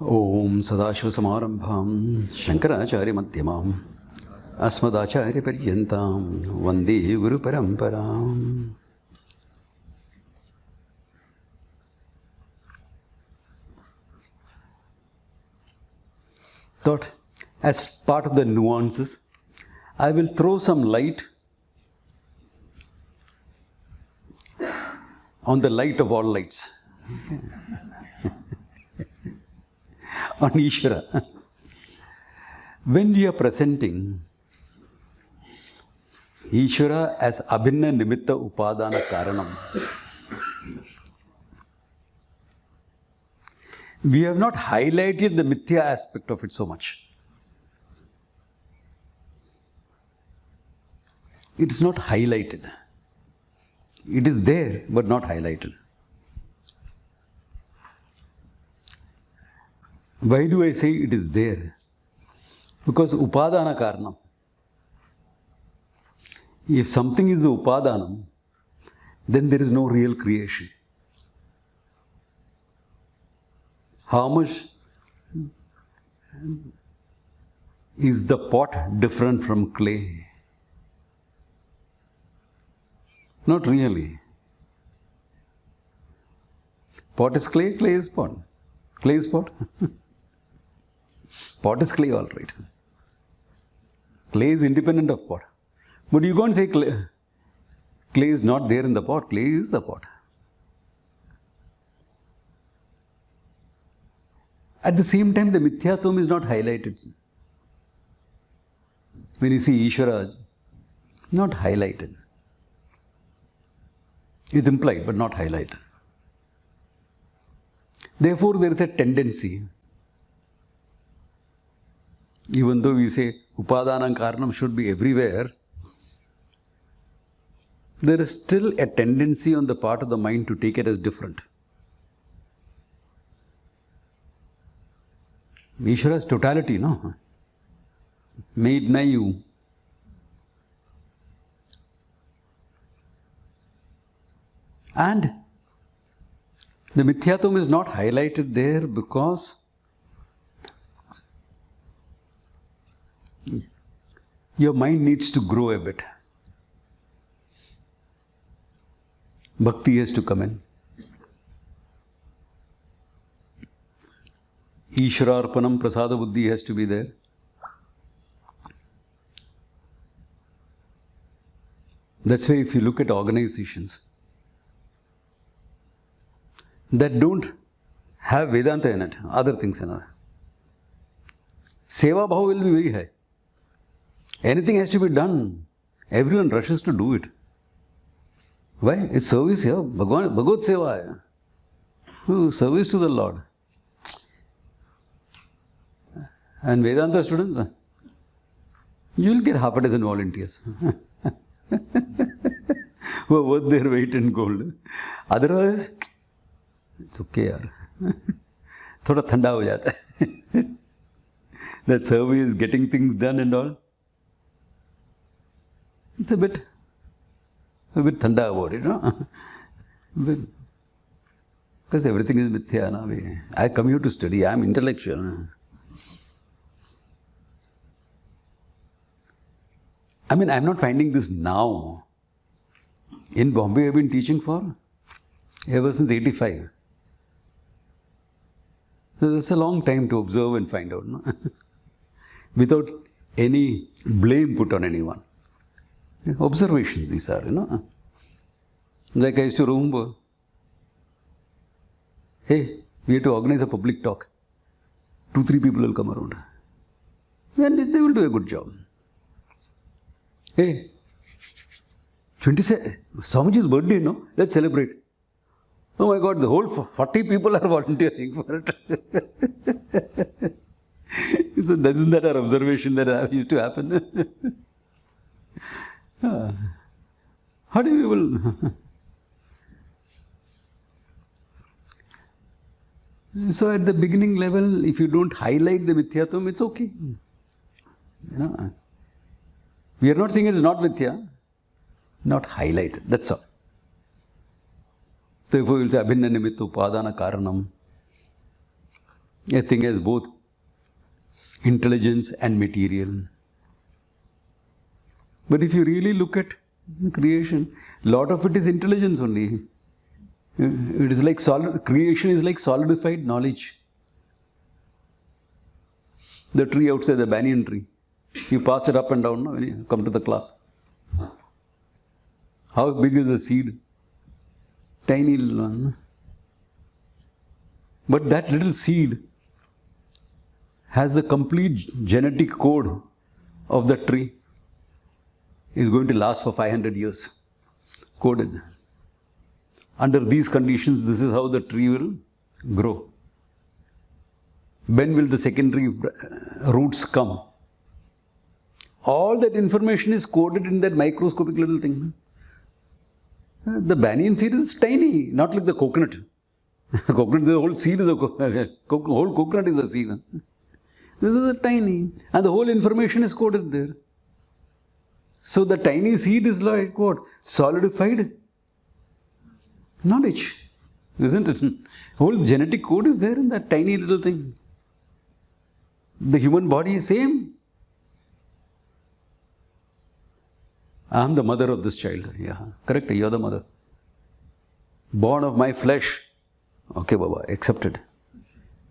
Om Sadashivasamarambham Shankaracharya Madhyamam Asmadacharya Paryantam Vande Guru Paramparam. Thought, as part of the nuances, I will throw some light on the light of all lights. On Ishvara. When we are presenting Ishvara as Abhinna Nimitta Upadana Karanam, we have not highlighted the Mithya aspect of it so much. It is not highlighted. It is there, but not highlighted. Why do I say it is there? Because Upadana Karanam. If something is Upadanam, then there is no real creation. How much is the pot different from clay? Not really. Pot is clay, clay is pot. Clay is pot. Pot is clay, all right. Clay is independent of pot. But you can't say clay is not there in the pot. Clay is the pot. At the same time, the Mithyatvam is not highlighted. When you see Ishvara, not highlighted. It's implied, but not highlighted. Therefore, there is a tendency, even though we say Upadana Karanam should be everywhere, there is still a tendency on the part of the mind to take it as different. Ishvara's totality, no? Made naive. And the Mithyatvam is not highlighted there because your mind needs to grow a bit. Bhakti has to come in. Ishvararpanam prasada buddhi has to be there. That's why if you look at organizations that don't have Vedanta in it, other things in it, Seva Bhava will be very high. Anything has to be done. Everyone rushes to do it. Why? It's service here. Bhagavad Seva. Service to the Lord. And Vedanta students, you will get half a dozen volunteers who are worth their weight in gold. Otherwise, it's okay, yaar. Thoda thanda ho jata hai. That service, getting things done and all. It's a bit thanda about it, no? Because everything is mithya, no? I come here to study, I am intellectual. No? I mean, I am not finding this now. In Bombay, I have been teaching for ever since 85. So it's a long time to observe and find out, no? Without any blame put on anyone. Observations these are, you know. Like I used to remember, hey, we have to organize a public talk. 2-3 people will come around. And they will do a good job. Hey, 27, Swamiji's birthday, no? Let's celebrate. Oh my God, the whole 40 people are volunteering for it. So isn't that our observation that used to happen? How do people? So at the beginning level, if you don't highlight the Mithyatvam, it's okay. You know, we are not saying it is not Mithya, not highlighted, that's all. Therefore, we will say Abhinna Nimitta Upadana Karanam. a thing as both intelligence and material. But if you really look at creation, lot of it is intelligence only. It is like creation is like solidified knowledge. The tree outside, the banyan tree, you pass it up and down when you come to the class. How big is the seed? Tiny little one. But that little seed has the complete genetic code of the tree. Is going to last for 500 years. Coded. Under these conditions, this is how the tree will grow. When will the secondary roots come? All that information is coded in that microscopic little thing. The banyan seed is tiny, not like the coconut. Coconut, the whole seed is a whole coconut is a seed. This is a tiny, and the whole information is coded there. So the tiny seed is like what? Solidified knowledge, isn't it? Whole genetic code is there in that tiny little thing. The human body is same. I am the mother of this child. Yeah, correct. You are the mother. Born of my flesh. Okay, Baba, accepted.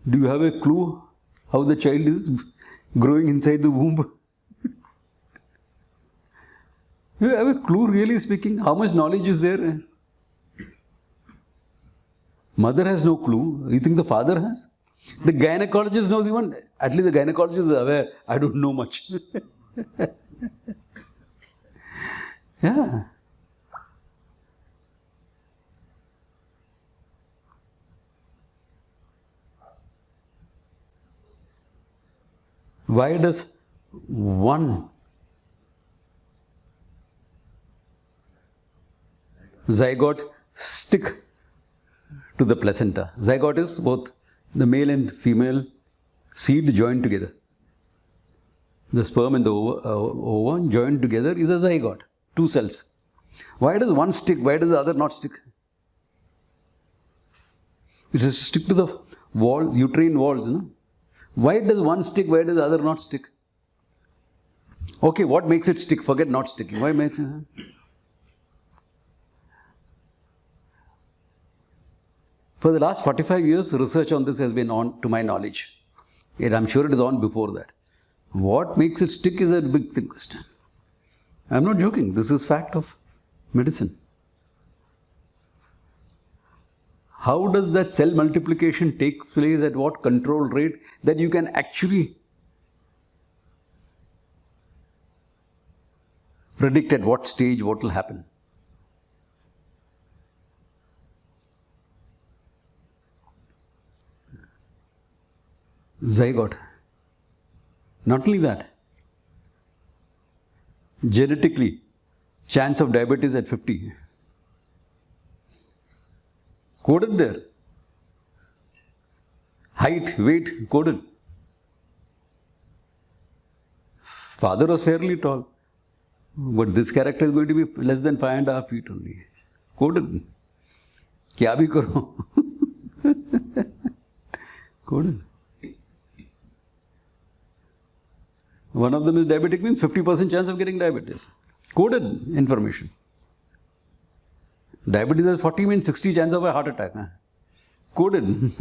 Do you have a clue how the child is growing inside the womb? Do you have a clue, really speaking, how much knowledge is there? Mother has no clue. You think the father has? The gynecologist knows even, at least the gynecologist is aware, I don't know much. Yeah. Why does one zygote stick to the placenta? Zygote is both the male and female seed joined together. The sperm and the ovum joined together is a zygote, two cells. Why does one stick? Why does the other not stick? It has to stick to the walls, uterine walls. No? Why does one stick? Why does the other not stick? Okay, what makes it stick? Forget not sticking. Why makes it? For the last 45 years, research on this has been on, to my knowledge. Yet I'm sure it is on before that. What makes it stick is a big thing question. I'm not joking. This is fact of medicine. How does that cell multiplication take place at what control rate that you can actually predict at what stage what will happen? Zygote. Not only that, genetically, chance of diabetes at 50. Coded there. Height, weight, coded. Father was fairly tall, but this character is going to be less than 5.5 feet only. Coded. Kya bhi karo. Coded. One of them is diabetic, means 50% chance of getting diabetes. Coded information. Diabetes has 40 means 60 chance of a heart attack. Coded.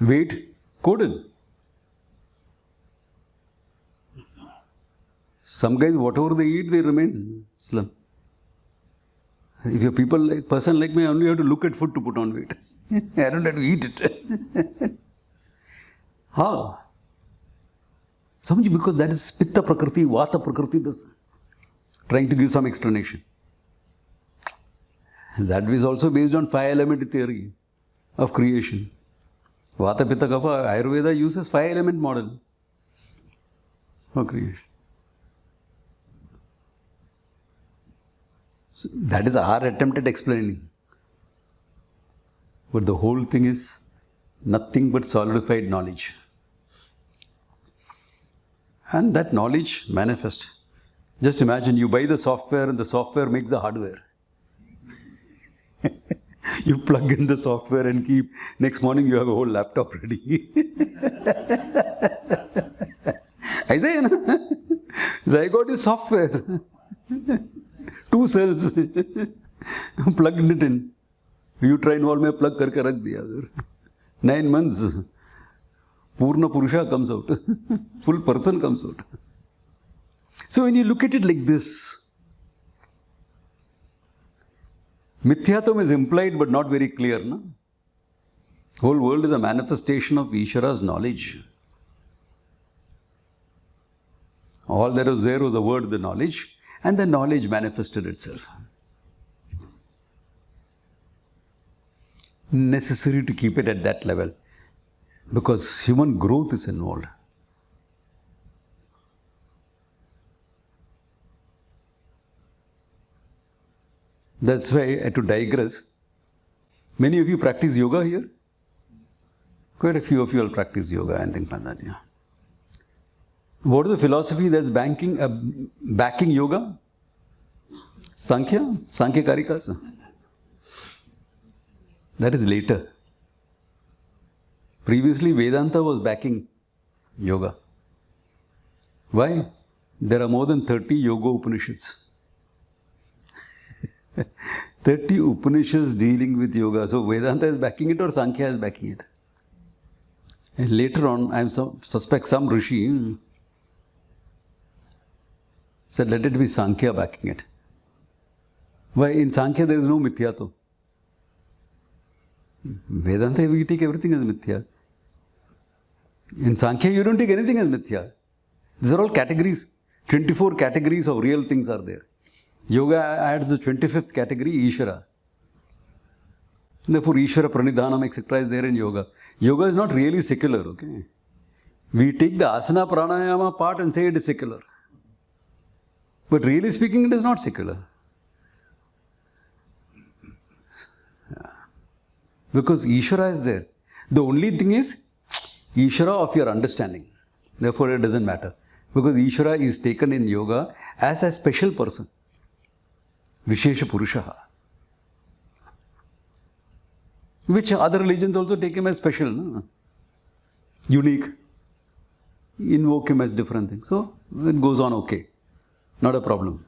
Weight, coded. Some guys, whatever they eat, they remain slim. If you're person like me, I only have to look at food to put on weight. I don't have to eat it. How? Samajhi, because that is Pitta Prakriti, Vata Prakriti, this. Trying to give some explanation. That is also based on 5-element theory of creation. Vata Pitta Kapha, Ayurveda uses 5-element model for creation. So that is our attempt at explaining. But the whole thing is nothing but solidified knowledge. And that knowledge manifests. Just imagine you buy the software and the software makes the hardware. You plug in the software and keep, next morning you have a whole laptop ready. I say, Zygote is software. 2 cells. Plugged it in. You try involve में plug करके रख दिया. 9 months. Purna Purusha comes out. Full person comes out. So when you look at it like this, Mithyatam is implied but not very clear. No? Whole world is a manifestation of Ishvara's knowledge. All that was there was the word, the knowledge, and the knowledge manifested itself. Necessary to keep it at that level because human growth is involved. That's why, to digress, many of you practice yoga here? Quite a few of you will practice yoga and things like that. Yeah. What is the philosophy that's backing yoga? Sankhya? Sankhya Karikas? That is later. Previously, Vedanta was backing yoga. Why? There are more than 30 yoga Upanishads. 30 Upanishads dealing with yoga. So Vedanta is backing it or Sankhya is backing it. And later on, I suspect some Rishi said, let it be Sankhya backing it. Why? In Sankhya there is no Mithyato. Vedanta, we take everything as Mithya. In Sankhya, you don't take anything as Mithya. These are all categories. 24 categories of real things are there. Yoga adds the 25th category, Ishvara. Therefore, Ishvara Pranidhanam, etc. is there in yoga. Yoga is not really secular, okay? We take the asana pranayama part and say it is secular. But really speaking, it is not secular. Because Ishvara is there. The only thing is, Ishvara of your understanding. Therefore, it doesn't matter. Because Ishvara is taken in yoga as a special person. Vishesha Purusha. Which other religions also take him as special, no? Unique. Invoke him as different things. So, it goes on okay. Not a problem.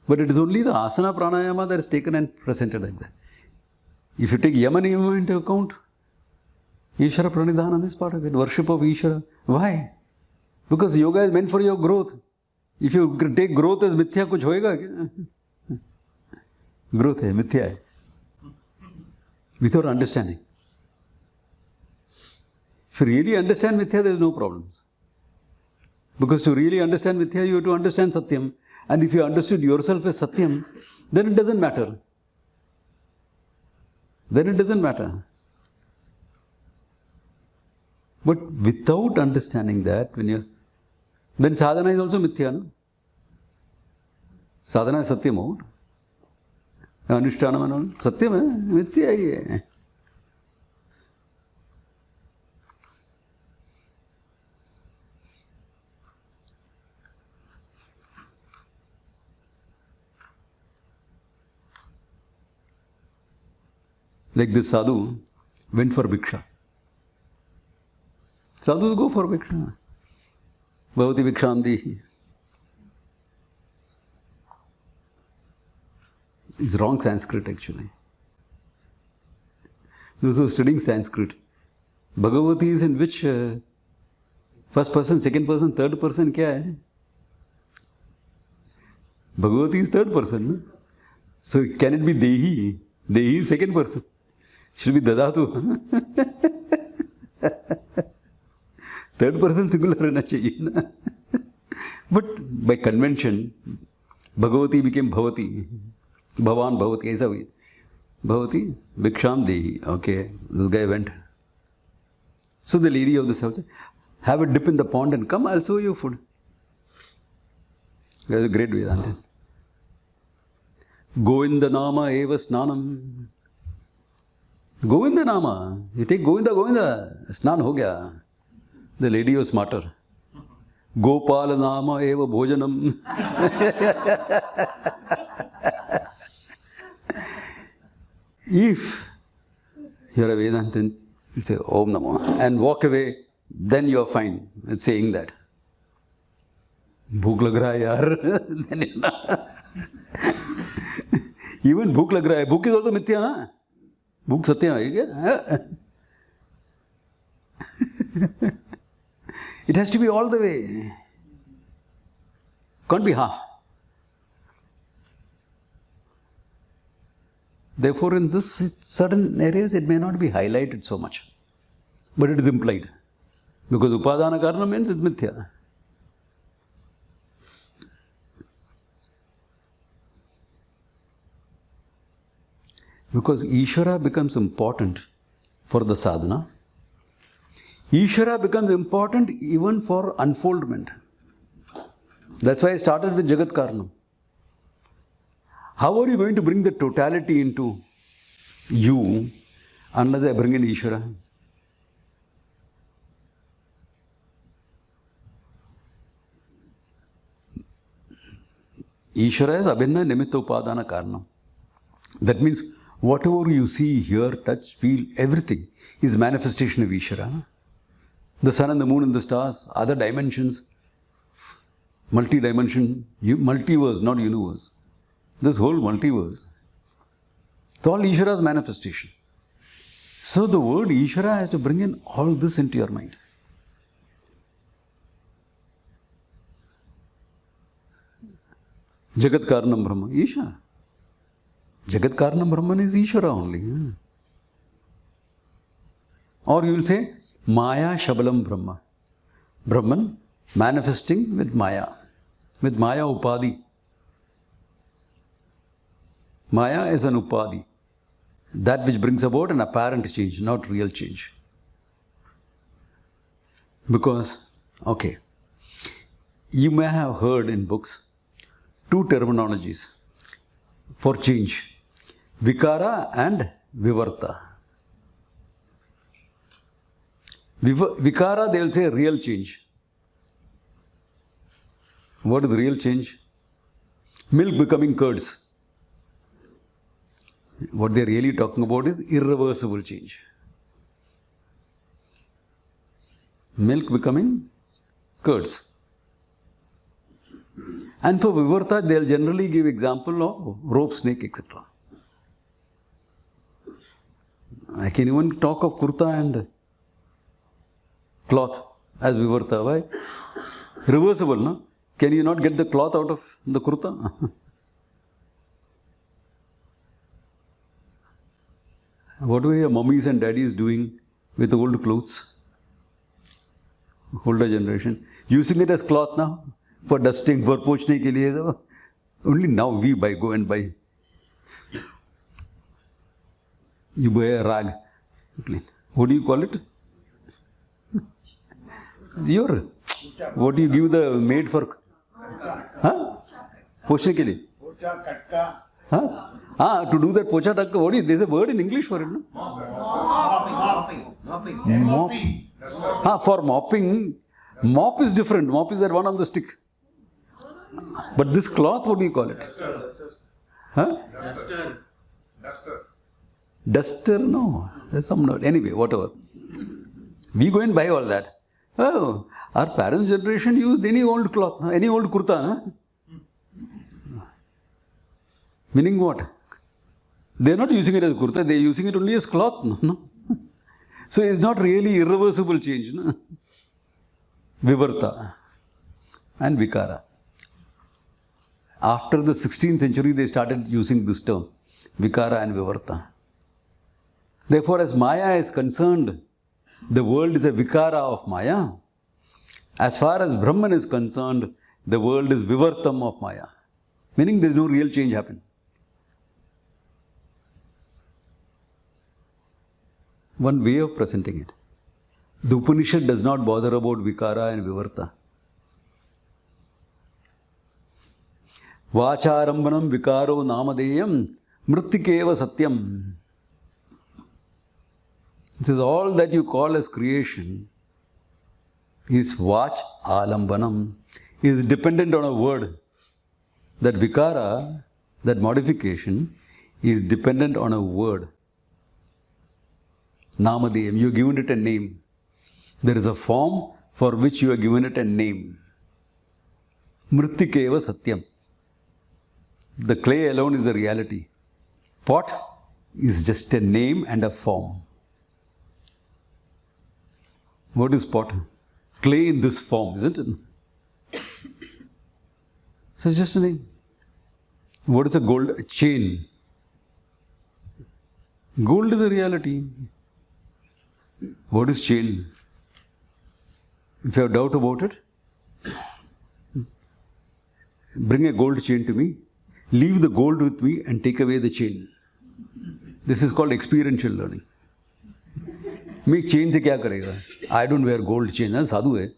But it is only the asana pranayama that is taken and presented like that. If you take Yama Niyama into account, Ishvara Pranidhanam is part of it. Worship of Ishvara. Why? Because yoga is meant for your growth. If you take growth as Mithya, kuch hoega kya? Growth hai, Mithya hai. Without understanding. If you really understand Mithya, there is no problems. Because to really understand Mithya, you have to understand Satyam. And if you understood yourself as Satyam, then it doesn't matter. Then it doesn't matter. But without understanding that, then sadhana is also Mithya, no? Sadhana is Satyam, no? Anushtanam and all. Satyam hai, Mithya hai. Like this sadhu went for bhiksha. Sadhus go for bhiksha. Bhavati bhiksham dehi. It's wrong Sanskrit actually. Those who are studying Sanskrit, Bhagavati is in which first person, second person, third person kya hai? Bhagavati is third person. No? So can it be Dehi? Dehi is second person. Should be Dadatu. Third person singular रहना चाहिए ना. But by convention, Bhagavati became Bhavati. Bhavan Bhavati, ऐसा हुई. Bhavati, Bhiksham Dehi. Okay, this guy went. So the lady of the house said, have a dip in the pond and come, I'll show you food. That's a great Vedanta. Govinda Nama Eva Snanam. Govinda Nama. You take Govinda, Govinda. Snan ho gaya. The lady was smarter. Gopal Nama Eva Bhojanam. If you're a Vedantin, you say Om Namo and walk away, then you're fine with saying that. Bhook lag raha hai yaar. Even bhook lag raha hai. Bhook is also Mithya, na? Bhook Satyam hai. It has to be all the way. Can't be half. Therefore, in this certain areas, it may not be highlighted so much. But it is implied. Because upadana karana means it's mithya. Because Ishvara becomes important for the sadhana. Ishvara becomes important even for unfoldment. That's why I started with Jagat Karanam. How are you going to bring the totality into you unless I bring in Ishvara? Ishvara is abhinna nimitta upadana karanam. That means whatever you see, hear, touch, feel, everything is manifestation of Ishvara. The sun and the moon and the stars, other dimensions, multi-dimension, multiverse, not universe. This whole multiverse. It's all Ishvara's manifestation. So the word Ishvara has to bring in all this into your mind. Jagat Karanam Brahma, Isha. Jagat Karanam Brahman is Ishvara only. Or you will say, Maya Shabalam Brahma. Brahman manifesting with Maya Upadi. Maya is an Upadi. That which brings about an apparent change, not real change. Because, okay, you may have heard in books two terminologies for change. Vikara and Vivarta. Vikara, they will say real change. What is real change? Milk becoming curds. What they are really talking about is irreversible change. Milk becoming curds. And for Vivarta, they will generally give example of rope, snake, etc. I can even talk of kurta and cloth as Vivarta. Why? Reversible, no? Can you not get the cloth out of the kurta? What were your mummies and daddies doing with old clothes? Older generation. Using it as cloth now? For dusting, for pochne ke liye. Only now we go and buy. You buy a rag. What do you call it? What do you give the maid for? Huh? Pochne ke liye? Pocha, katka. Huh? To do that pocha takka, what is, there's a word in English for it, no? Mopping. For mopping, mop is different. Mop is that one on the stick. But this cloth, what do you call it? Huh? Duster, no. There's some note. Anyway, whatever. We go and buy all that. Oh, our parents' generation used any old cloth, any old kurta. Huh? Meaning what? They are not using it as kurta, they are using it only as cloth. No? So it's not really irreversible change. No? Vivarta and Vikara. After the 16th century, they started using this term, Vikara and Vivarta. Therefore, as Maya is concerned, the world is a Vikara of Maya. As far as Brahman is concerned, the world is Vivartam of Maya. Meaning there is no real change happening. One way of presenting it. The Upanishad does not bother about Vikara and Vivarta. Vacharambanam vikaro namadeyam mrittikeva satyam. This is all that you call as creation is vach alambanam, is dependent on a word. That vikara, that modification, is dependent on a word. Namadeyam. You have given it a name. There is a form for which you have given it a name. Mritikeva Satyam. The clay alone is the reality. Pot is just a name and a form. What is pot? Clay in this form, isn't it? So it's just a name. What is a gold chain? Gold is a reality. What is chain? If you have doubt about it, bring a gold chain to me, leave the gold with me and take away the chain. This is called experiential learning. Make chain se kya karega? I don't wear gold chain, sadhu hai.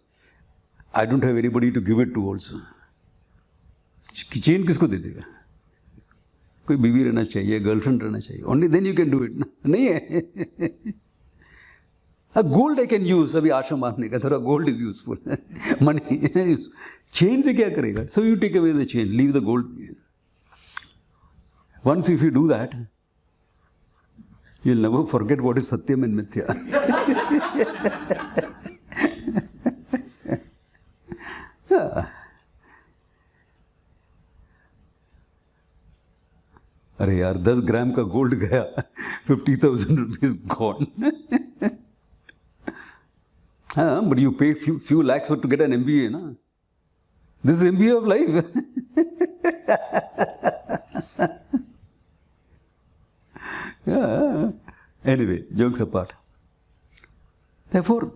I don't have anybody to give it to also. Chain kisko de dega? कोई बीवी रहना चाहिए, girlfriend रहना चाहिए. Only then you can do it. नहीं है. A gold I can use. अभी आशा मारने का थोड़ा gold is useful. Money. Chain से क्या करेगा? So you take away the chain, leave the gold. Once if you do that, you'll never forget what is Satyam and Mithya. अरे यार 10 ग्राम का गोल्ड गया, 50,000 rupees gone. But you pay few lakhs to get an MBA, na? This is MBA of life. Yeah. Anyway, jokes apart. Therefore,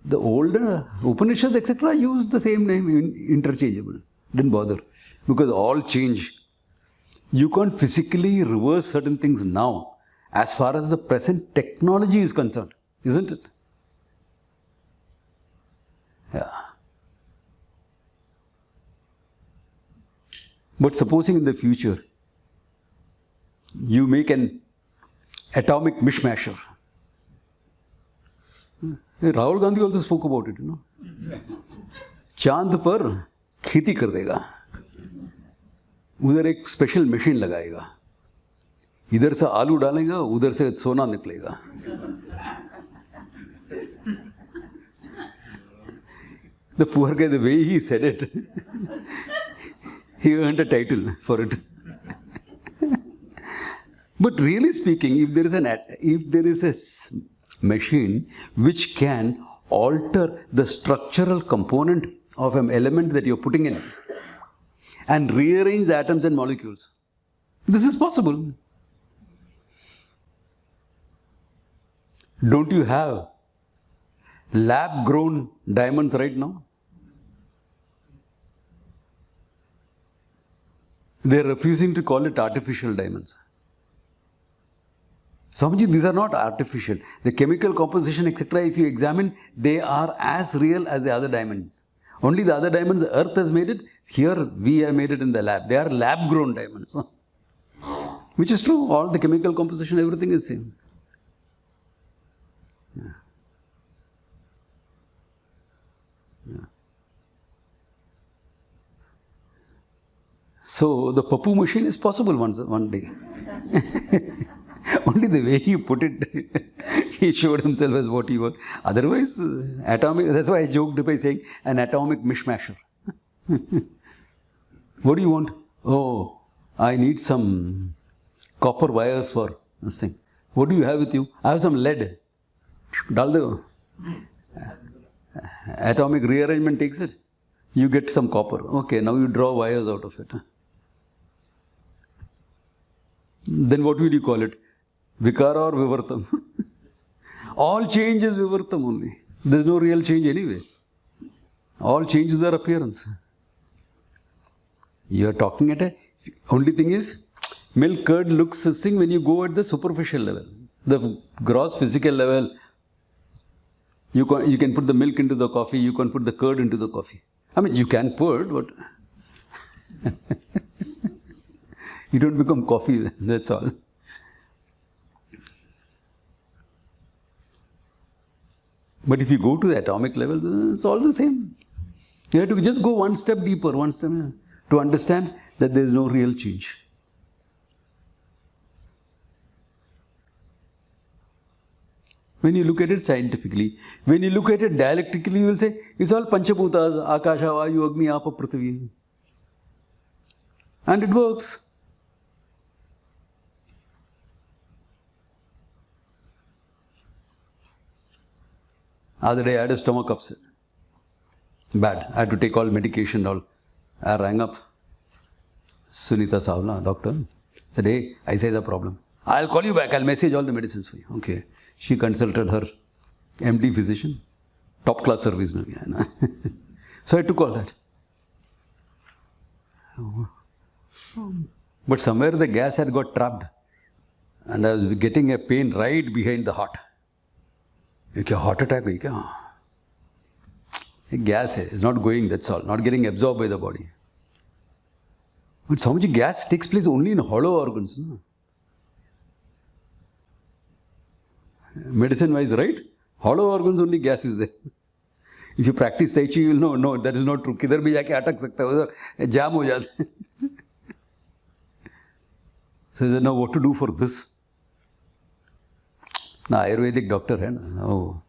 the older Upanishads, etc., used the same name, interchangeable. Didn't bother. Because all change. You can't physically reverse certain things now as far as the present technology is concerned, isn't it? Yeah. But supposing in the future, you make an atomic mishmasher. Rahul Gandhi also spoke about it, you know. चांद पर खेती कर देगा. उधर एक special machine लगाएगा. इधर से आलू डालेगा, उधर से सोना निकलेगा. The poor guy, the way he said it, he earned a title for it. But really speaking, if there is a machine which can alter the structural component of an element that you're putting in and rearrange the atoms and molecules, this is possible. Don't you have lab-grown diamonds right now? They're refusing to call it artificial diamonds. Swamiji, these are not artificial. The chemical composition, etc., if you examine, they are as real as the other diamonds. Only the other diamonds, the earth has made it. Here, we have made it in the lab. They are lab-grown diamonds. Which is true. All the chemical composition, everything is same. Yeah. Yeah. So, the Papu machine is possible one day. Only the way he put it, he showed himself as what he was. Otherwise, atomic, that's why I joked by saying an atomic mishmasher. What do you want? Oh, I need some copper wires for this thing. What do you have with you? I have some lead. Dal do. Atomic rearrangement takes it. You get some copper. Okay, now you draw wires out of it. Then what will you call it? Vikara or Vivartam? All change is Vivartam only. There is no real change anyway. All changes are appearance. You are talking at a... Only thing is, milk curd looks this thing when you go at the superficial level. The gross physical level, you can put the milk into the coffee, you can put the curd into the coffee. I mean, you can pour, but... you don't become coffee, that's all. But if you go to the atomic level, it's all the same. You have to just go one step deeper, to understand that there is no real change. When you look at it scientifically, when you look at it dialectically, you will say, it's all Panchabhutas, Akasha, Vayu, Agni, Apa, Prithvi. And it works. Other day I had a stomach upset. Bad. I had to take all medication, all. I rang up Sunita Savla, doctor. Said, hey, I say the problem. I'll call you back. I'll message all the medicines for you. Okay. She consulted her MD physician. Top class service. So I took all that. But somewhere the gas had got trapped. And I was getting a pain right behind the heart. क्या heart attack हुई क्या? Gas is not going, that's all. Not getting absorbed by the body. But so much gas takes place only in hollow organs. No? Medicine wise, right? Hollow organs only gas is there. If you practice Tai Chi, you will know, no, that is not true. किधर भी जाके अटक सकता है, उधर जाम हो जाता है. So he said, now what to do for this? ना आयुर्वेदिक डॉक्टर है ना. Oh,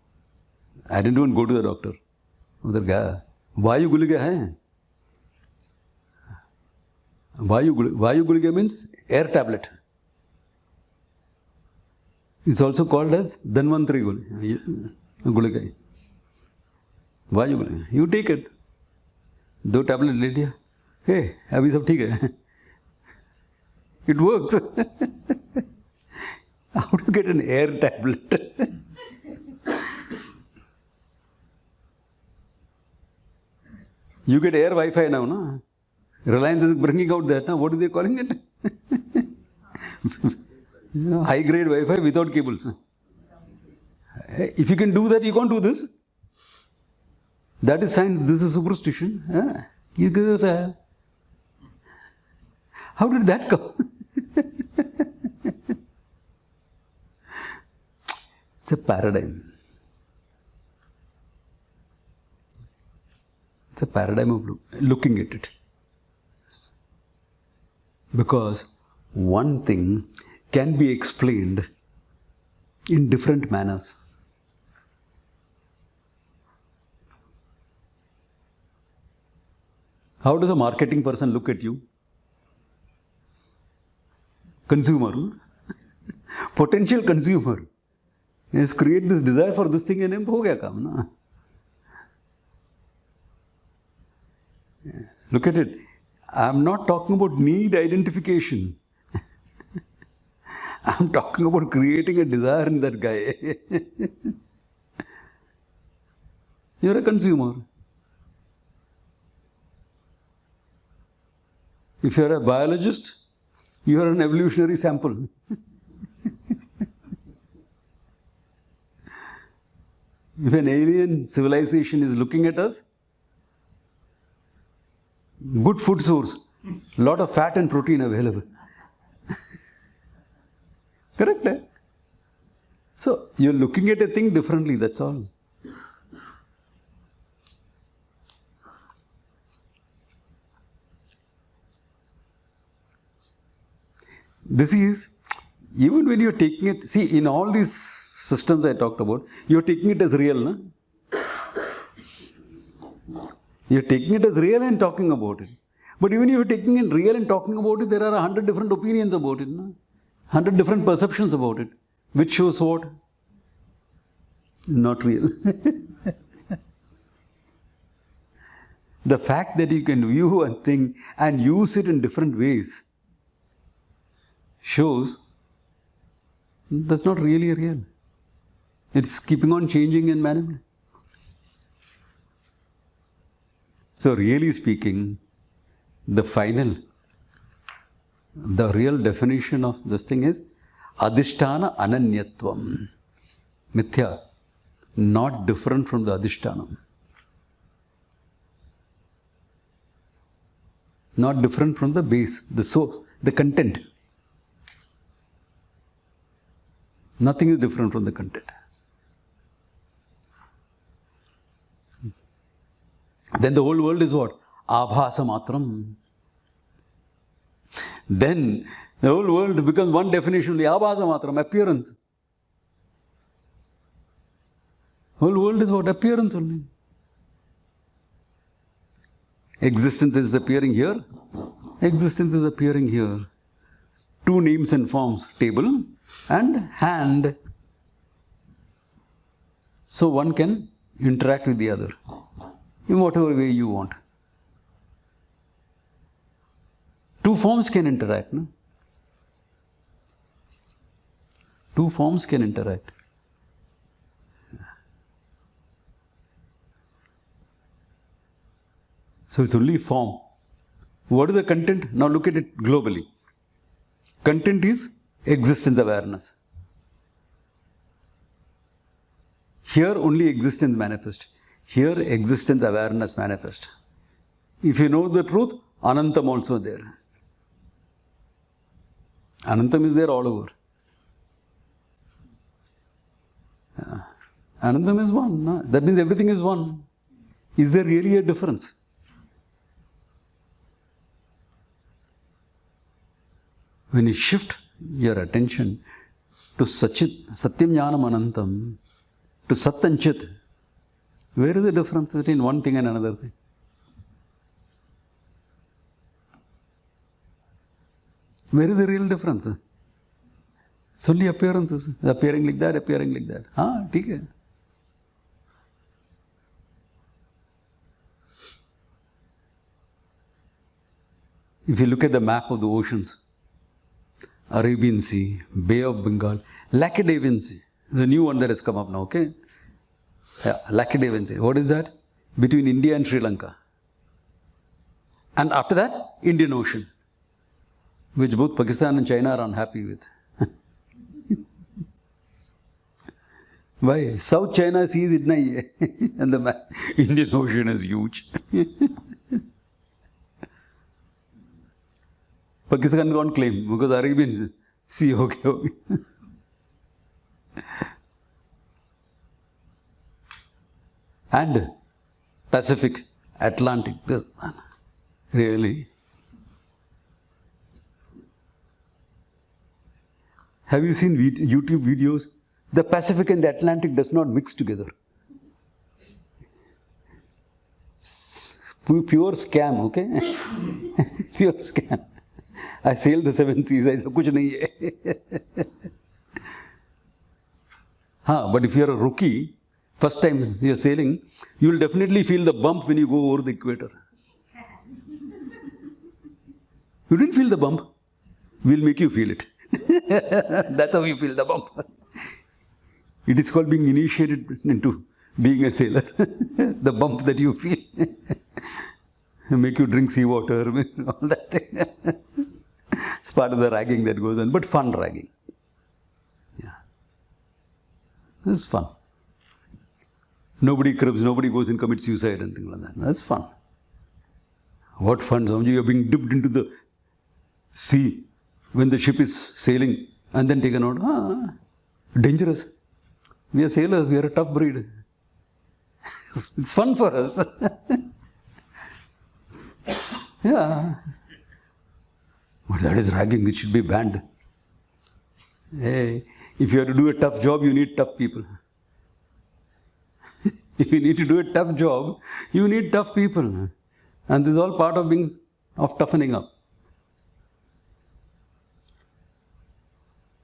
I didn't even go to the doctor. उधर गया. वायु गुलिका है. वायु गुलिका means air tablet. It's also called as Dhanvantari gulika. वायु गुलिका. You take it. 2 tablet ले लिया. Hey, अभी सब ठीक है. It works. How to get an air tablet? You get air Wi-Fi now, no? Reliance is bringing out that, no? What are they calling it? High-grade Wi-Fi without cables. If you can do that, you can't do this. That is science, this is superstition. How did that come? It's a paradigm. It's a paradigm of looking at it. Because one thing can be explained in different manners. How does a marketing person look at you? Consumer. Potential consumer. Yes, create this desire for this thing and him, ho gaya kaam, na? Look at it. I'm not talking about need identification. I'm talking about creating a desire in that guy. You're a consumer. If you're a biologist, you are an evolutionary sample. If an alien civilization is looking at us, good food source, lot of fat and protein available. Correct, eh? So, you're looking at a thing differently, that's all. This is, even when you're taking it, see, in all these systems I talked about, you're taking it as real, no? You're taking it as real and talking about it. But even if you're taking it real and talking about it, there are 100 different opinions about it, no? 100 different perceptions about it. Which shows what? Not real. The fact that you can view a thing and use it in different ways shows that's not really real. It's keeping on changing and manipulating. So really speaking, the real definition of this thing is Adhisthana Ananyatvam. Mithya, not different from the Adhishtanam. Not different from the base, the source, the content. Nothing is different from the content. Then the whole world is what? Abhasa matram. Then the whole world becomes one definition, the abhasa matram, appearance. Whole world is what? Appearance only. Existence is appearing here. Existence is appearing here. Two names and forms, table and hand. So one can interact with the other in whatever way you want. Two forms can interact, no? Two forms can interact. So it's only form. What is the content? Now look at it globally. Content is existence awareness. Here only existence manifest. Here existence awareness manifest. If you know the truth, Anantam also there. Anantam is there all over. Anantam is one. No? That means everything is one. Is there really a difference? When you shift your attention to Satyam Jnanam Anantam, to Sat and Chit, where is the difference between one thing and another thing? Where is the real difference? It's only appearances. Appearing like that, appearing like that. ठीक है. If you look at the map of the oceans, Arabian Sea, Bay of Bengal, Lacedaemon Sea, the new one that has come up now, okay? Yeah, Lacedaemon Sea. What is that? Between India and Sri Lanka. And after that, Indian Ocean, which both Pakistan and China are unhappy with. Why? South China Sea is itna hi hai. And the Indian Ocean is huge. Pakistan can't claim because Arabian Sea okay. And Pacific, Atlantic, this really. Have you seen YouTube videos? The Pacific and the Atlantic does not mix together. Pure scam, okay? Pure scam. I sailed the 7 seas, I said, kuch nahi hai. But if you are a rookie, first time you are sailing, you will definitely feel the bump when you go over the equator. You didn't feel the bump. We'll make you feel it. That's how you feel the bump. It is called being initiated into being a sailor. The bump that you feel. Make you drink seawater, all that thing. It's part of the ragging that goes on, but fun ragging. Yeah. This is fun. Nobody cribs, nobody goes and commits suicide and things like that. That's fun. What fun? Some of you are being dipped into the sea when the ship is sailing and then taken out. Dangerous. We are sailors, we are a tough breed. It's fun for us. Yeah. But that is ragging, it should be banned. Hey, if you have to do a tough job, you need tough people. If you need to do a tough job, you need tough people. And this is all part of toughening up.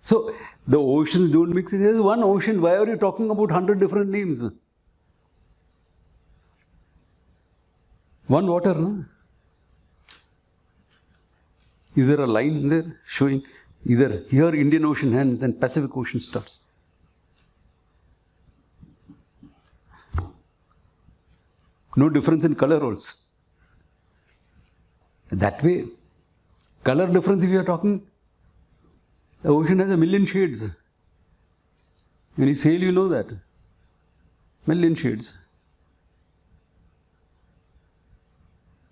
So, the oceans don't mix. There is one ocean. Why are you talking about 100 different names? One water, no? Is there a line there showing either here Indian Ocean ends and Pacific Ocean starts? No difference in color also. That way, color difference if you are talking, the ocean has a million shades. When you sail, you know that. Million shades.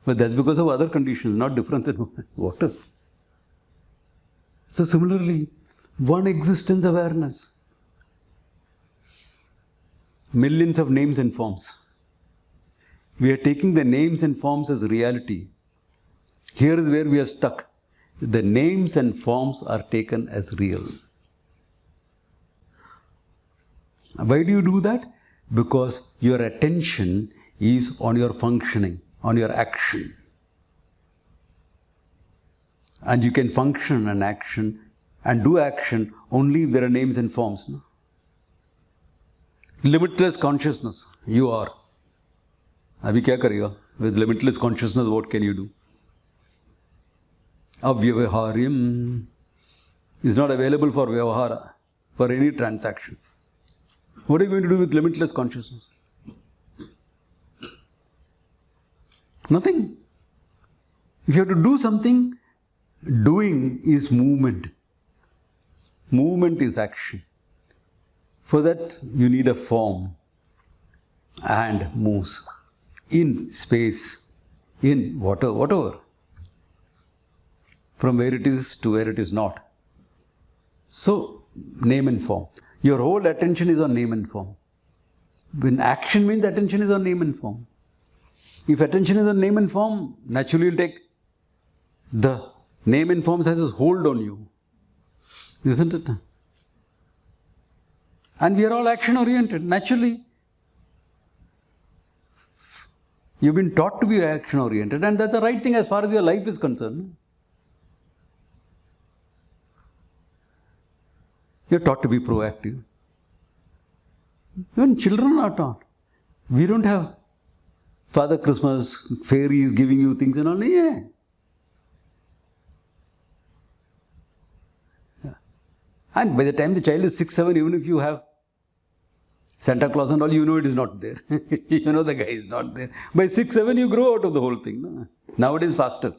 But that's because of other conditions, not difference in water. So similarly, one existence awareness. Millions of names and forms. We are taking the names and forms as reality. Here is where we are stuck. The names and forms are taken as real. Why do you do that? Because your attention is on your functioning, on your action. And you can function and action and do action only if there are names and forms. No? Limitless consciousness, you are. Abhi kya karega? With limitless consciousness, what can you do? Avyavaharyam is not available for vyavahara, for any transaction. What are you going to do with limitless consciousness? Nothing. If you have to do something, doing is movement. Movement is action. For that, you need a form and moves in space, in water, whatever. From where it is to where it is not. So, name and form. Your whole attention is on name and form. When action means attention is on name and form. If attention is on name and form, naturally you'll take the name and form has a hold on you. Isn't it? And we are all action oriented. Naturally, you've been taught to be action oriented, and that's the right thing as far as your life is concerned. You're taught to be proactive. Even children are taught. We don't have Father Christmas, fairies giving you things and all. Yeah. And by the time the child is 6, 7, even if you have Santa Claus and all, you know it is not there. You know the guy is not there. By 6, 7, you grow out of the whole thing. No? Nowadays, faster.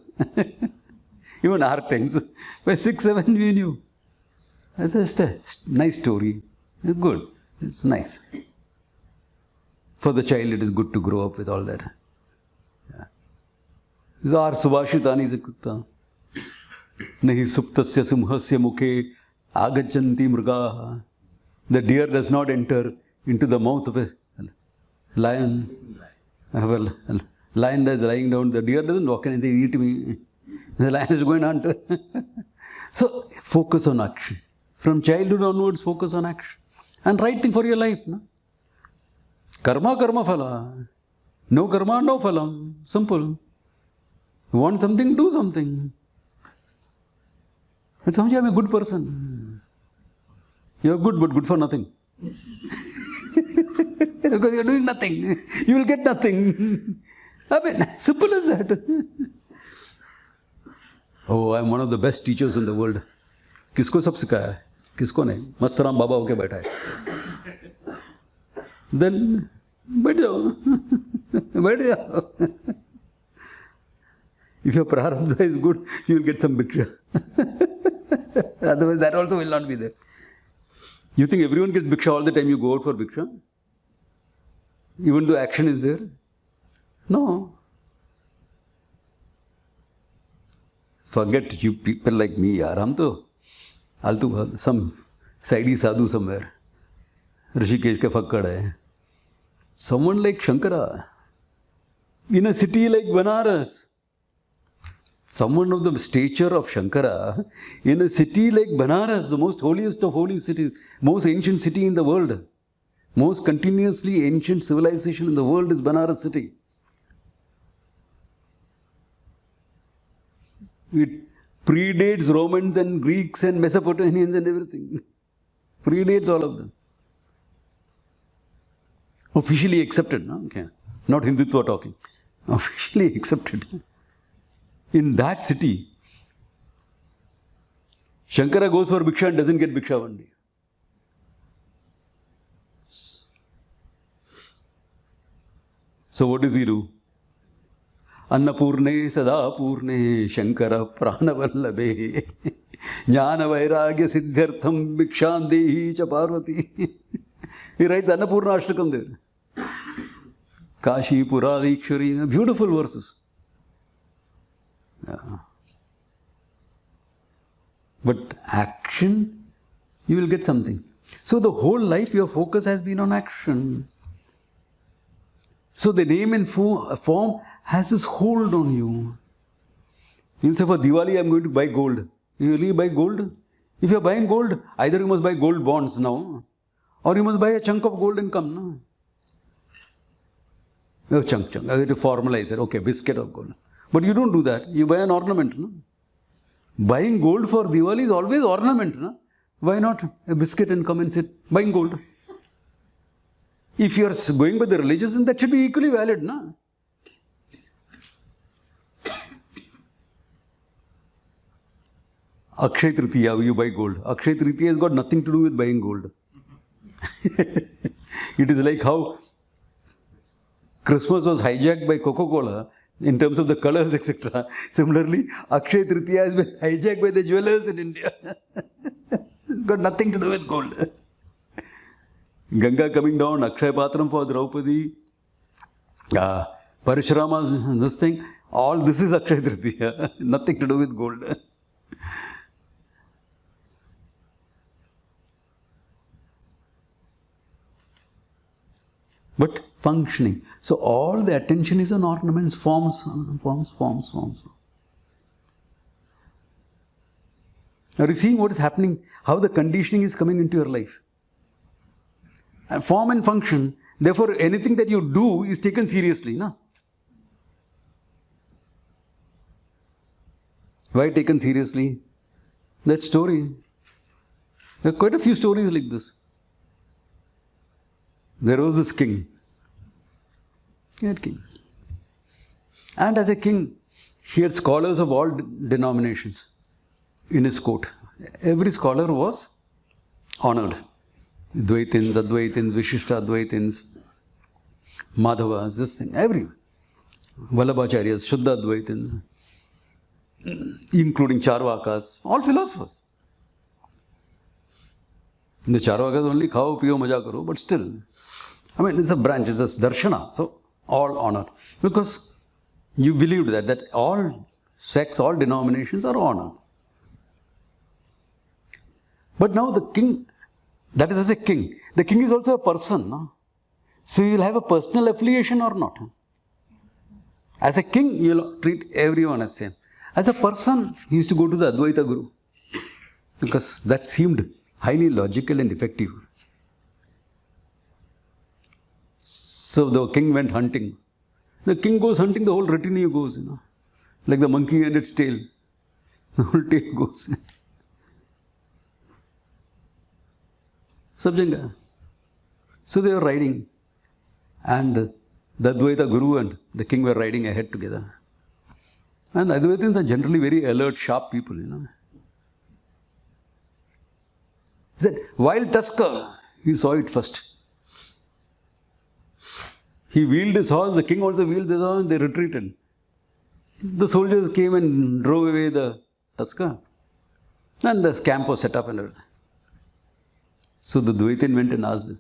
Even our times. By 6, 7, we knew. That's just a nice story. It's good. It's nice. For the child, it is good to grow up with all that. Yeah. These are Subhashitani Zakta. Nahi suptasya simhasya mukhe agachanti mrgaha. The deer does not enter into the mouth of a lion. I have a lion that is lying down. The deer doesn't walk in and they eat me. The lion is going on to. So, focus on action. From childhood onwards, focus on action. And right thing for your life. No? Karma, karma, phala. No karma, no phalam. Simple. You want something, do something. And somehow I'm a good person. You're good, but good for nothing. Because you're doing nothing. You will get nothing. I mean, simple as that. Oh, I'm one of the best teachers in the world. किसको सब सिखाया है? किसको नहीं? मस्तराम बाबा होके बैठा है. Then, बैठ जाओ. बैठ जाओ. If your prarabdha is good, you will get some bhiksha. Otherwise, that also will not be there. You think everyone gets bhiksha all the time you go out for bhiksha? Even though action is there? No. Forget you people like me, yaar. I'll do some sidey sadhu somewhere. Rishikesh ke fakkad hai. Someone like Shankara. In a city like Banaras. Someone of the stature of Shankara. In a city like Banaras, the most holiest of holy cities. Most ancient city in the world. Most continuously ancient civilization in the world is Banaras city. It predates Romans and Greeks and Mesopotamians and everything. Predates all of them. Officially accepted, no? Okay. Not Hindutva talking. Officially accepted. In that city, Shankara goes for bhiksha and doesn't get bhiksha one day. So what does he do? Annapurne sadapurne Shankara pranavallabe jnana vairagya siddhartham bhiksham dehi cha parvati. He writes Annapurna Ashtakam there. Kashi Puradikshari, beautiful verses. Yeah. But action, you will get something. So the whole life your focus has been on action. So the name and form has this hold on you. You'll say for Diwali I'm going to buy gold. You really buy gold? If you're buying gold, either you must buy gold bonds now, or you must buy a chunk of gold and come. No? Oh, chunk. I have to formalize it. Okay, biscuit of gold. But you don't do that. You buy an ornament. No? Buying gold for Diwali is always ornament. No? Why not a biscuit and come and sit buying gold? If you are going by the religious, then that should be equally valid. No? Akshay Tritiya, you buy gold. Akshay Tritiya has got nothing to do with buying gold. It is like how Christmas was hijacked by Coca-Cola in terms of the colors, etc. Similarly, Akshay Tritiya has been hijacked by the jewelers in India. Got nothing to do with gold. Ganga coming down, Akshay Patram for Draupadi, Parashurama's this thing, all this is Akshay Tritiya. Nothing to do with gold. But functioning. So all the attention is on ornaments, forms. Are you seeing what is happening? How the conditioning is coming into your life? And form and function. Therefore, anything that you do is taken seriously. No? Why taken seriously? That story. There are quite a few stories like this. There was this king. He had king. And as a king, he had scholars of all denominations in his court. Every scholar was honored. Dvaitins, Advaitins, Vishishta Advaitins, Madhavas, this thing, everyone. Vallabhacharyas, Shuddha Advaitins, including Charvakas, all philosophers. The Charvakas only khao, piyo, maja karo, but still, I mean, it's a branch, it's a darshana, so all honored. Because you believed that all sects, all denominations are honored. But now the king, that is as a king, the king is also a person. No? So you will have a personal affiliation or not. As a king, you will treat everyone as same. As a person, he used to go to the Advaita Guru. Because that seemed highly logical and effective. So the king went hunting. The king goes hunting, the whole retinue goes, like the monkey and its tail. The whole tail goes. Sabjanga. So they were riding. And the Advaita Guru and the king were riding ahead together. And Advaitins are generally very alert, sharp people, He said, wild tusker, he saw it first. He wheeled his horse, the king also wheeled his horse, and they retreated. The soldiers came and drove away the tusker. And the camp was set up and everything. So the Dvaitin went and asked him.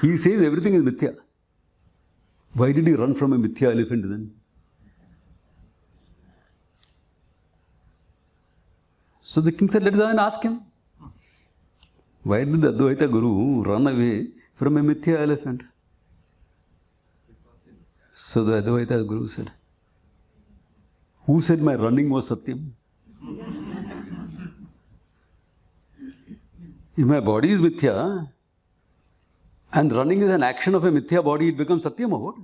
He says everything is Mithya. Why did he run from a Mithya elephant then? So the king said, let's go and ask him. Why did the Advaita Guru run away from a Mithya elephant? So the Advaita Guru said, who said my running was Satyam? If my body is Mithya, and running is an action of a Mithya body, it becomes Satyam or what?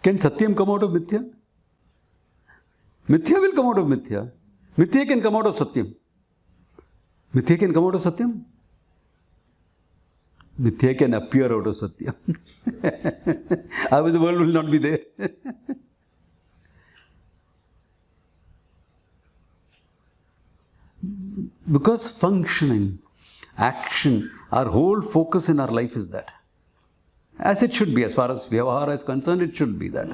Can Satyam come out of Mithya? Mithya will come out of Mithya. Mithya can come out of Satyam. Mithya can come out of Satyam. Mithya can appear out of Satyam. Otherwise the world will not be there. Because functioning, action, our whole focus in our life is that. As it should be, as far as Vyavahara is concerned, it should be that.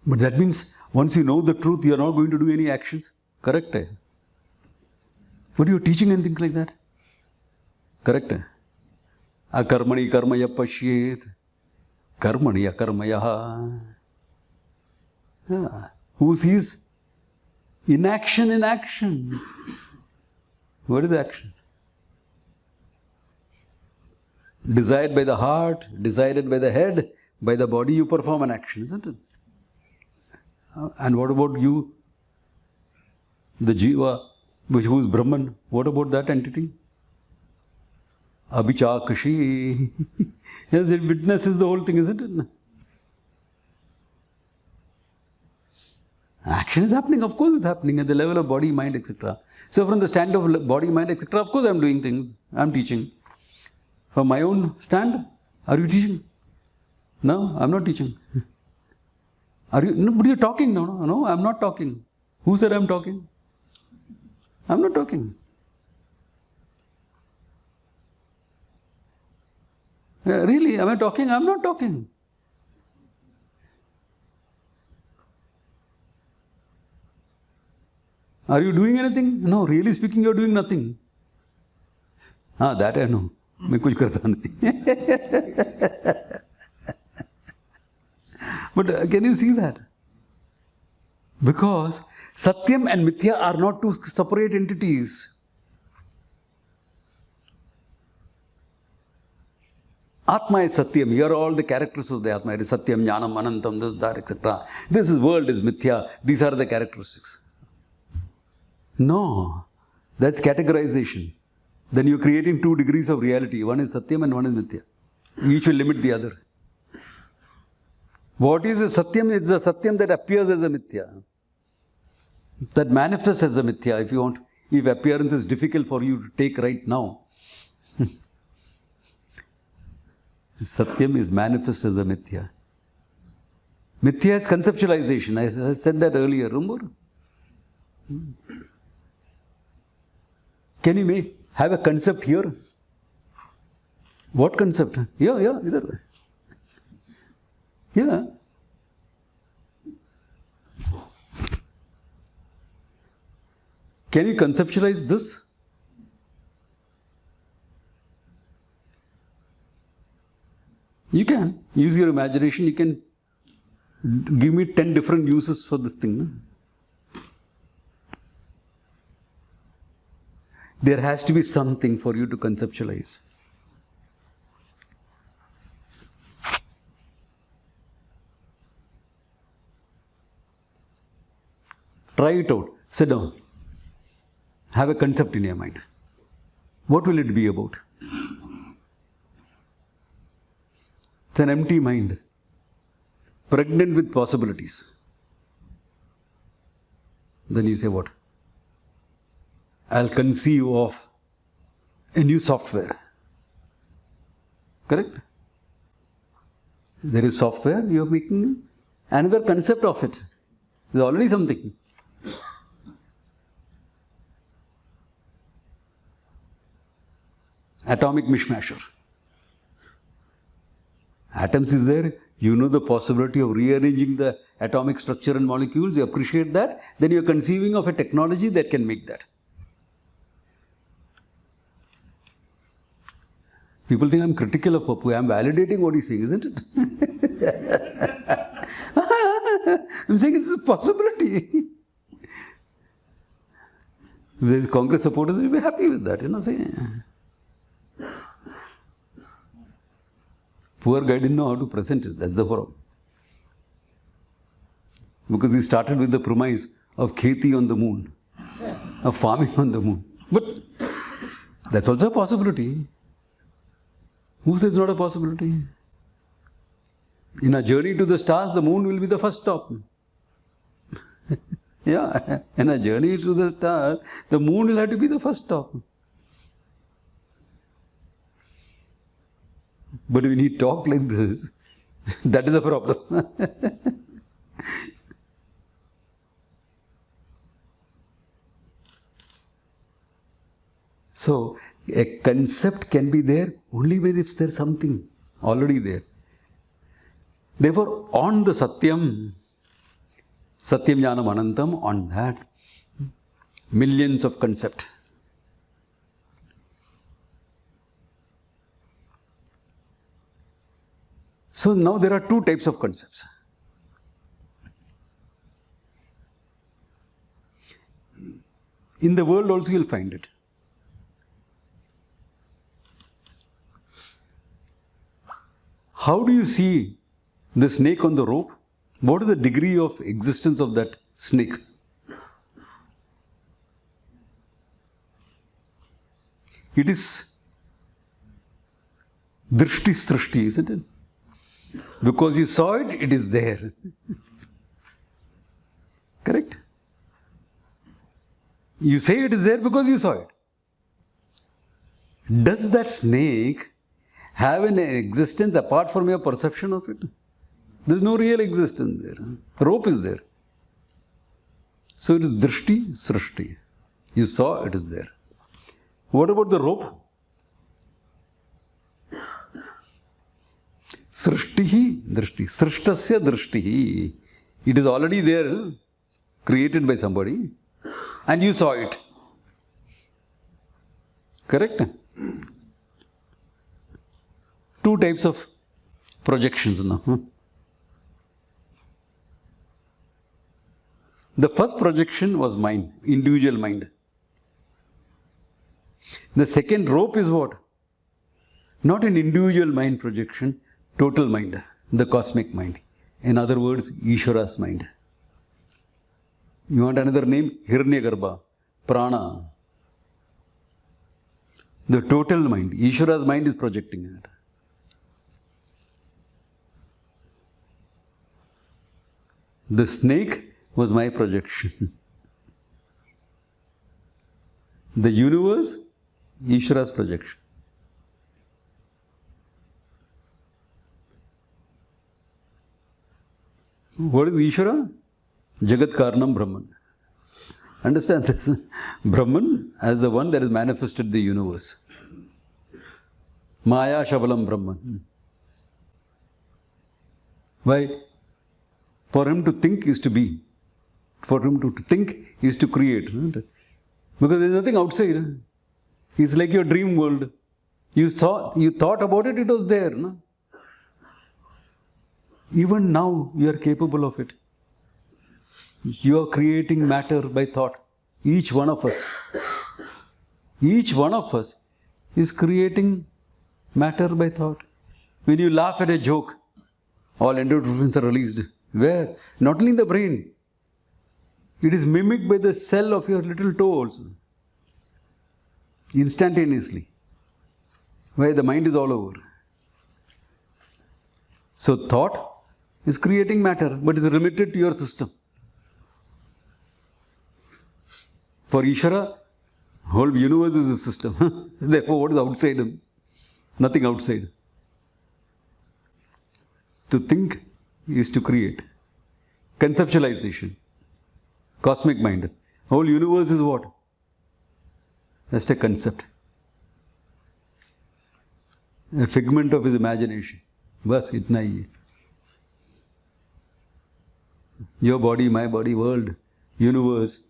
But that means, once you know the truth, you are not going to do any actions. Correct? But you are teaching anything like that? Correct? Akarmani karmaya pashyet. Karmani akarmaya. Yeah. Who sees inaction in action? What is action? Desired by the heart, decided by the head, by the body, you perform an action, isn't it? And what about you? The Jiva, who is Brahman, what about that entity? Abhichakashi. Yes, it witnesses the whole thing, isn't it? Action is happening, of course it's happening at the level of body, mind, etc. So from the stand of body, mind, etc., of course I'm doing things, I'm teaching. From my own stand, are you teaching? No, I'm not teaching. Are you? No, but you're talking. No, I'm not talking. Who said I'm talking? I'm not talking. Really, am I talking? I'm not talking. Are you doing anything? No, really speaking, you're doing nothing. That I know. मैं कुछ करता नहीं. But can you see that? Because Satyam and Mithya are not two separate entities. Atma is Satyam. Here are all the characters of the Atma. It is Satyam, Jnanam, Anantam, this, that, etc. This is world is Mithya. These are the characteristics. No, that's categorization. Then you're creating 2 degrees of reality. One is Satyam and one is Mithya. Each will limit the other. What is a Satyam? It's a Satyam that appears as a Mithya. That manifests as a Mithya, if you want. If appearance is difficult for you to take right now. Satyam is manifest as a Mithya. Mithya is conceptualization. I said that earlier, remember? Can you have a concept here? What concept? Yeah, either way. Yeah. Can you conceptualize this? You can. Use your imagination. You can give me 10 different uses for this thing. No? There has to be something for you to conceptualize. Try it out. Sit down. Have a concept in your mind. What will it be about? It's an empty mind, pregnant with possibilities. Then you say what? I'll conceive of a new software. Correct? There is software, you are making another concept of it. There's already something. Atomic mishmasher. Atoms is there, you know the possibility of rearranging the atomic structure and molecules, you appreciate that, then you're conceiving of a technology that can make that. People think I'm critical of Papu, I'm validating what he's saying, isn't it? I'm saying it's a possibility. If there's Congress supporters, we'll be happy with that, saying. Poor guy didn't know how to present it, that's the problem. Because he started with the premise of kheti on the moon, of farming on the moon. But that's also a possibility. Who says it's not a possibility? In a journey to the stars, the moon will be the first stop. Yeah, in a journey to the stars, the moon will have to be the first stop. But when he talks like this, that is a problem. So, a concept can be there only when if there's something already there. Therefore, on the Satyam, Satyam Jnanam Anantam, on that, millions of concepts. So now there are 2 types of concepts. In the world also you'll find it. How do you see the snake on the rope? What is the degree of existence of that snake? It is drishti srishti, isn't it? Because you saw it, it is there. Correct? You say it is there because you saw it. Does that snake have an existence apart from your perception of it? There is no real existence there. Rope is there. So it is drishti srishti. You saw it is there. What about the rope? Srishtihi drishti. Srishtasya drishtihi. It is already there, created by somebody, and you saw it. Correct? Two types of projections now. The first projection was mind, individual mind. The second rope is what? Not an individual mind projection, total mind, the cosmic mind. In other words, Ishvara's mind. You want another name? Hiranyagarbha, Prana. The total mind. Ishvara's mind is projecting it. The snake was my projection. The universe, Ishvara's projection. What is Ishvara? Jagat Karanam Brahman. Understand this? Brahman as the one that has manifested the universe. Maya Shabalam Brahman. Why? For him to think is to be. For him to think is to create. Because there is nothing outside. It's like your dream world. You thought about it, it was there. No? Even now, you are capable of it. You are creating matter by thought. Each one of us. Each one of us is creating matter by thought. When you laugh at a joke, all endorphins are released. Where? Not only in the brain. It is mimicked by the cell of your little toe also. Instantaneously. Why? The mind is all over. So thought is creating matter, but is limited to your system. For Ishvara, whole universe is a system. Therefore, what is outside him? Nothing outside. To think is to create. Conceptualization. Cosmic mind. Whole universe is what? Just a concept. A figment of his imagination. Bas, itna hi hai. Your body, my body, world, universe.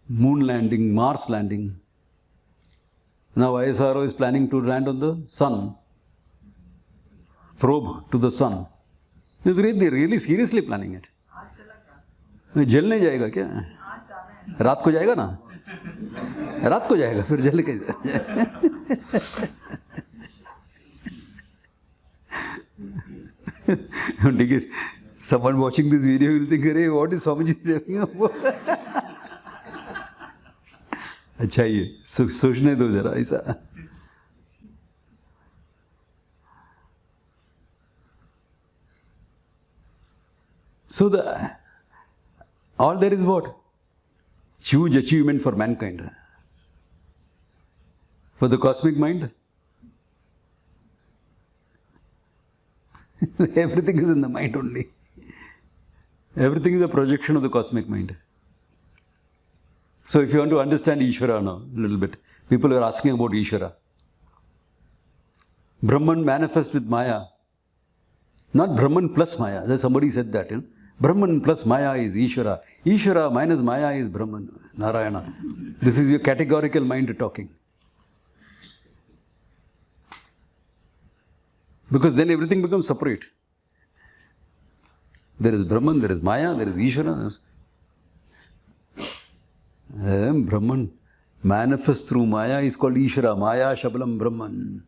Moon landing, Mars landing. Now ISRO is planning to land on the sun. Probe to the sun. It's really seriously planning it. जल नहीं जाएगा क्या? रात को जाएगा ना? रात को जाएगा फिर जल के जाए. Someone watching this video will think, "Hey, what is Swamiji saying?" अच्छा ये सोचने दो जरा ऐसा. So all there is what? Huge achievement for mankind. For the cosmic mind, everything is in the mind only. Everything is a projection of the cosmic mind. So if you want to understand Ishvara now, a little bit, people are asking about Ishvara. Brahman manifests with Maya. Not Brahman plus Maya. Somebody said that. Brahman plus Maya is Ishvara. Ishvara minus Maya is Brahman, Narayana. This is your categorical mind talking. Because then everything becomes separate. There is Brahman, there is Maya, there is Ishvara. Brahman manifests through Maya is called Ishvara. Maya Shabalam Brahman.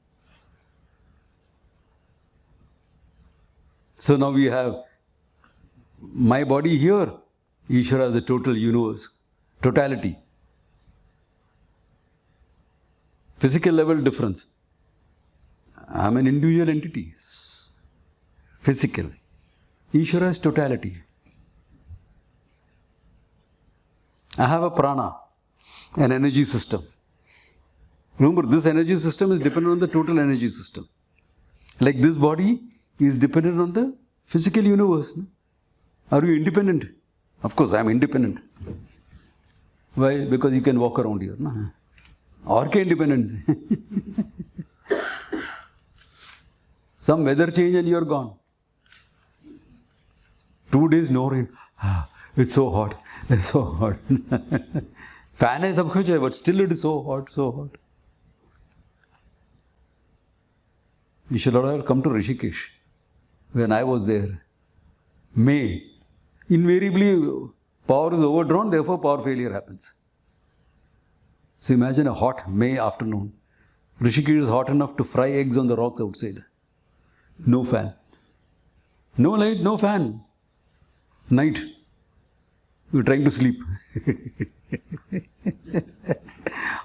So now we have my body here, Ishvara as the total universe, totality. Physical level difference. I am an individual entity. Physical. Ishvara is totality. I have a prana, an energy system. Remember, this energy system is dependent on the total energy system. Like this body is dependent on the physical universe. No? Are you independent? Of course, I am independent. Why? Because you can walk around here. No? Or can independence? Some weather change and you are gone. 2 days no rain. It's so hot. It's so hot. Fan is सब but still it is so hot, so hot. You should have come to Rishikesh when I was there. May. Invariably, power is overdrawn, therefore power failure happens. So imagine a hot May afternoon. Rishikesh is hot enough to fry eggs on the rocks outside. No fan. No light, no fan. Night. You're trying to sleep.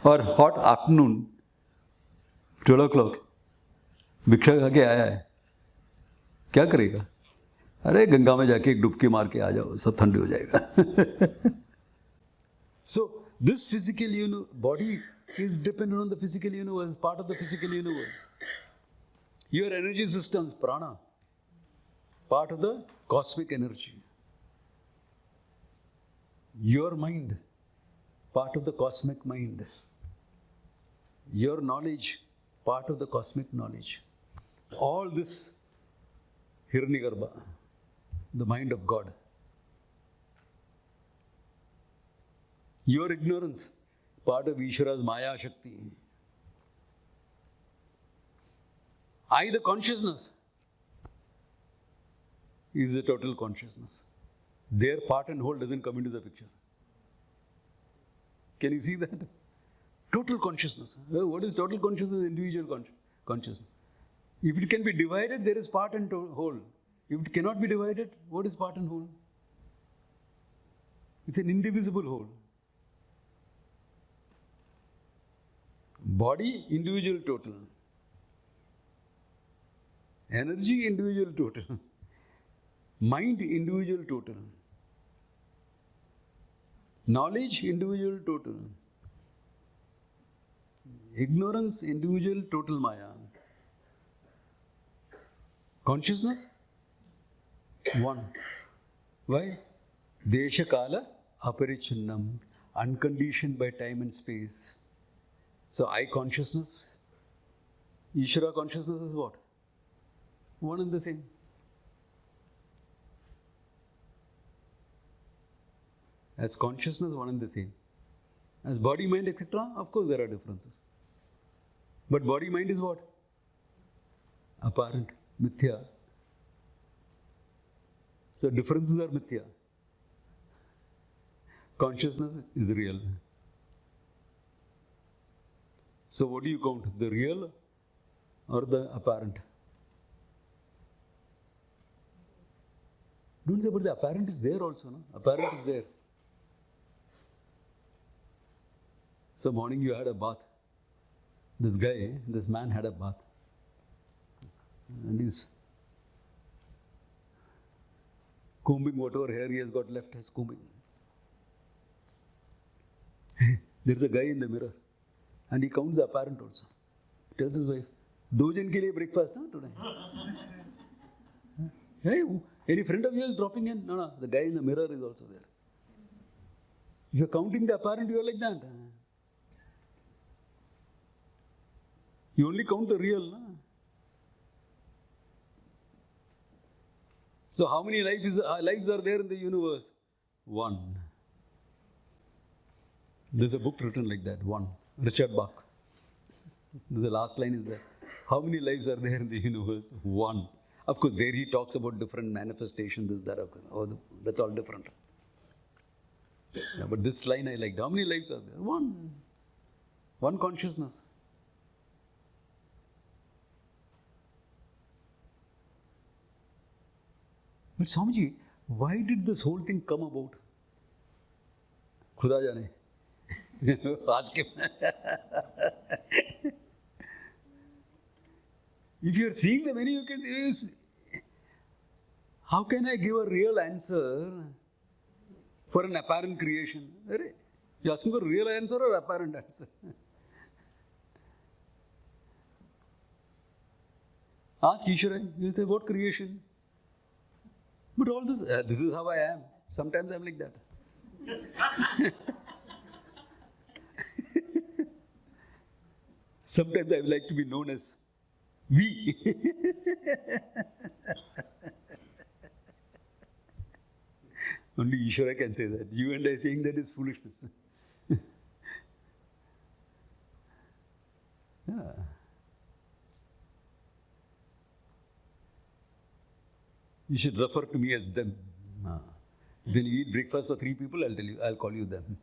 Or hot afternoon. 12 o'clock. भिक्षा खा के आया है क्या करेगा अरे गंगा में जाके एक डुबकी मार के आ जाओ सब ठंडी हो जाएगा So this physical body is dependent on the physical universe, part of the physical universe. Your energy systems, prana, part of the cosmic energy. Your mind, part of the cosmic mind. Your knowledge, part of the cosmic knowledge. All this Hiranyagarbha, the mind of God. Your ignorance, part of Ishvara's Maya Shakti. I, the consciousness, is the total consciousness. Their part and whole doesn't come into the picture. Can you see that? Total consciousness. What is total consciousness? Individual consciousness. If it can be divided, there is part and whole. If it cannot be divided, what is part and whole? It's an indivisible whole. Body, individual total. Energy, individual total. Mind, individual total. Knowledge, individual total. Ignorance, individual total Maya. Consciousness, one. Why? Desha Kala Aparichinnam, unconditioned by time and space. So I consciousness, Ishvara consciousness is what? One and the same. As consciousness, one and the same. As body, mind, etc., of course there are differences. But body, mind is what? Apparent. Mithya. So differences are Mithya. Consciousness is real. So what do you count? The real or the apparent? Don't say, but the apparent is there also. No? Apparent is there. So morning you had a bath. This man had a bath. And he's combing whatever hair he has got left, he's combing. There's a guy in the mirror. And he counts the apparent also. He tells his wife, "Do jan ke liye breakfast today." Hey, any friend of yours dropping in? No, the guy in the mirror is also there. If you're counting the apparent, you're like that. You only count the real. No? So how many lives are there in the universe? One. There's a book written like that, one. Richard Bach. The last line is there. How many lives are there in the universe? One. Of course, there he talks about different manifestations, this, that, that's all different. Yeah, but this line I liked. How many lives are there? One. One consciousness. But Swamiji, why did this whole thing come about? Khuda jane. Ask him. If you are seeing the many, you can use. How can I give a real answer for an apparent creation? You are asking for a real answer or apparent answer? Ask Ishvara. He will say, what creation? But all this is how I am. Sometimes I am like that. Sometimes I would like to be known as we. Only Ishvara can say that. You and I saying that is foolishness. Yeah. You should refer to me as them. When you eat breakfast for 3 people, I'll tell you, I'll call you them.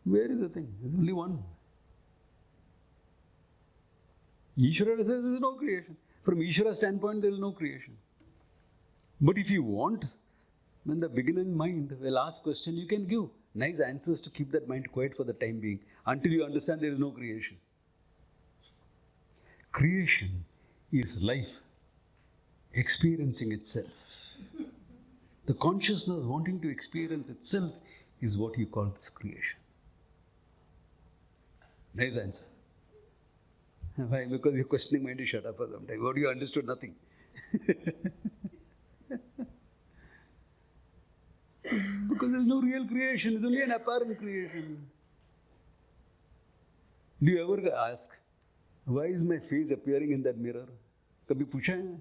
Where is the thing? There's only one. Ishvara says there is no creation. From Ishvara's standpoint, there is no creation. But if you want, when the beginning mind will ask question, you can give nice answers to keep that mind quiet for the time being, until you understand there is no creation. Creation is life experiencing itself. The consciousness wanting to experience itself is what you call this creation. Nice answer. Why? Because your questioning mind is shut up for some time. What you understood? Nothing. Because there is no real creation, it's only an apparent creation. Do you ever ask, why is my face appearing in that mirror? Kabhi pucha hai?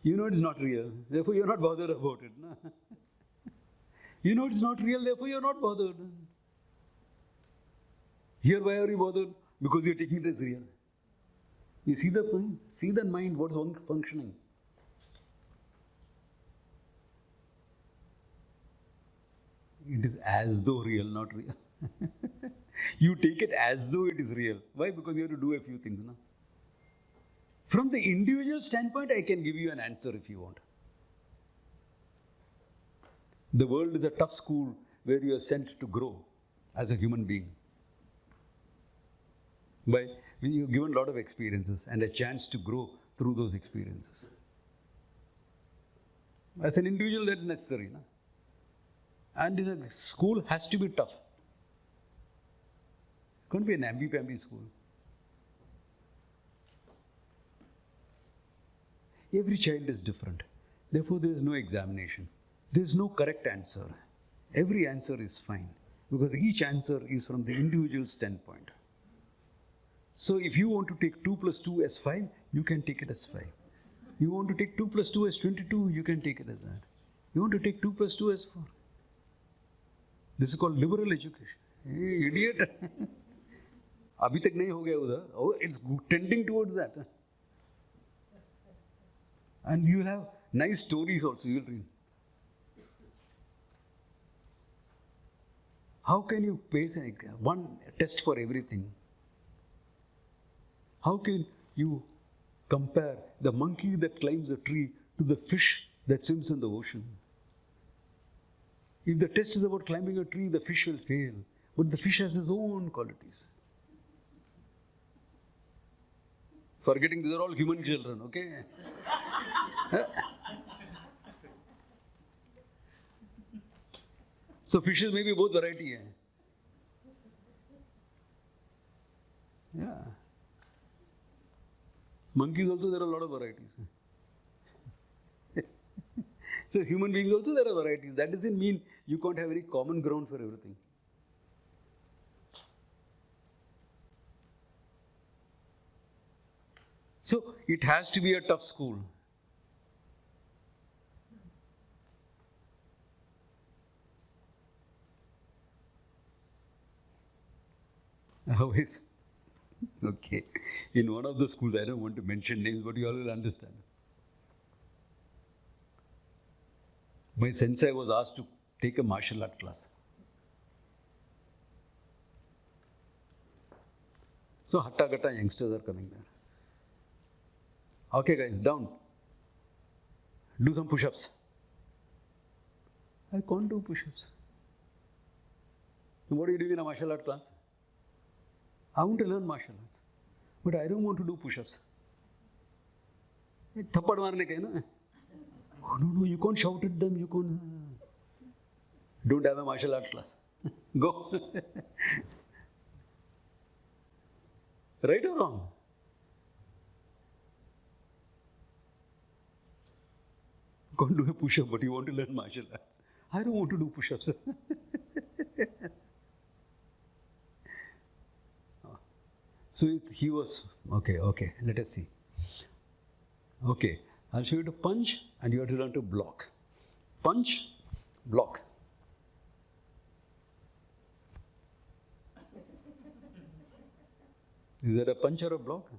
You know it's not real, therefore you're not bothered about it. No? You know it's not real, therefore you're not bothered. Here, why are you bothered? Because you're taking it as real. You see the point? See that mind, what's functioning. It is as though real, not real. You take it as though it is real. Why? Because you have to do a few things. No? From the individual standpoint, I can give you an answer if you want. The world is a tough school where you are sent to grow as a human being. When you're given a lot of experiences and a chance to grow through those experiences. As an individual, that's necessary. No? And in a school has to be tough. It can't be an ambi-pambi school. Every child is different. Therefore, there is no examination. There is no correct answer. Every answer is fine. Because each answer is from the individual standpoint. So, if you want to take 2 plus 2 as 5, you can take it as 5. You want to take 2 plus 2 as 22, you can take it as that. You want to take 2 plus 2 as 4. This is called liberal education. Hey, idiot. Abhi tak nahi ho gaya udhar. Oh, it's tending towards that. And you will have nice stories also, you will read. How can you pace one test for everything? How can you compare the monkey that climbs a tree to the fish that swims in the ocean? If the test is about climbing a tree, the fish will fail. But the fish has his own qualities. Forgetting these are all human children, okay? So fishes may be both variety. Yeah. Monkeys also, there are a lot of varieties. So human beings also, there are varieties. That doesn't mean you can't have any common ground for everything. So it has to be a tough school. Always. Okay. In one of the schools, I don't want to mention names, but you all will understand. My sensei was asked to take a martial art class. So hatta-gatta youngsters are coming there. Okay guys, down. Do some push-ups. I can't do push-ups. What are you doing in a martial art class? I want to learn martial arts. But I don't want to do push-ups. Thappad marne ke na? Oh no, you can't shout at them, you can't. Don't have a martial art class. Go. Right or wrong? You can't do a push-up, but you want to learn martial arts. I don't want to do push-ups. So he was, okay, let us see. Okay, I'll show you to punch and you have to learn to block. Punch, block. Is that a punch or a block?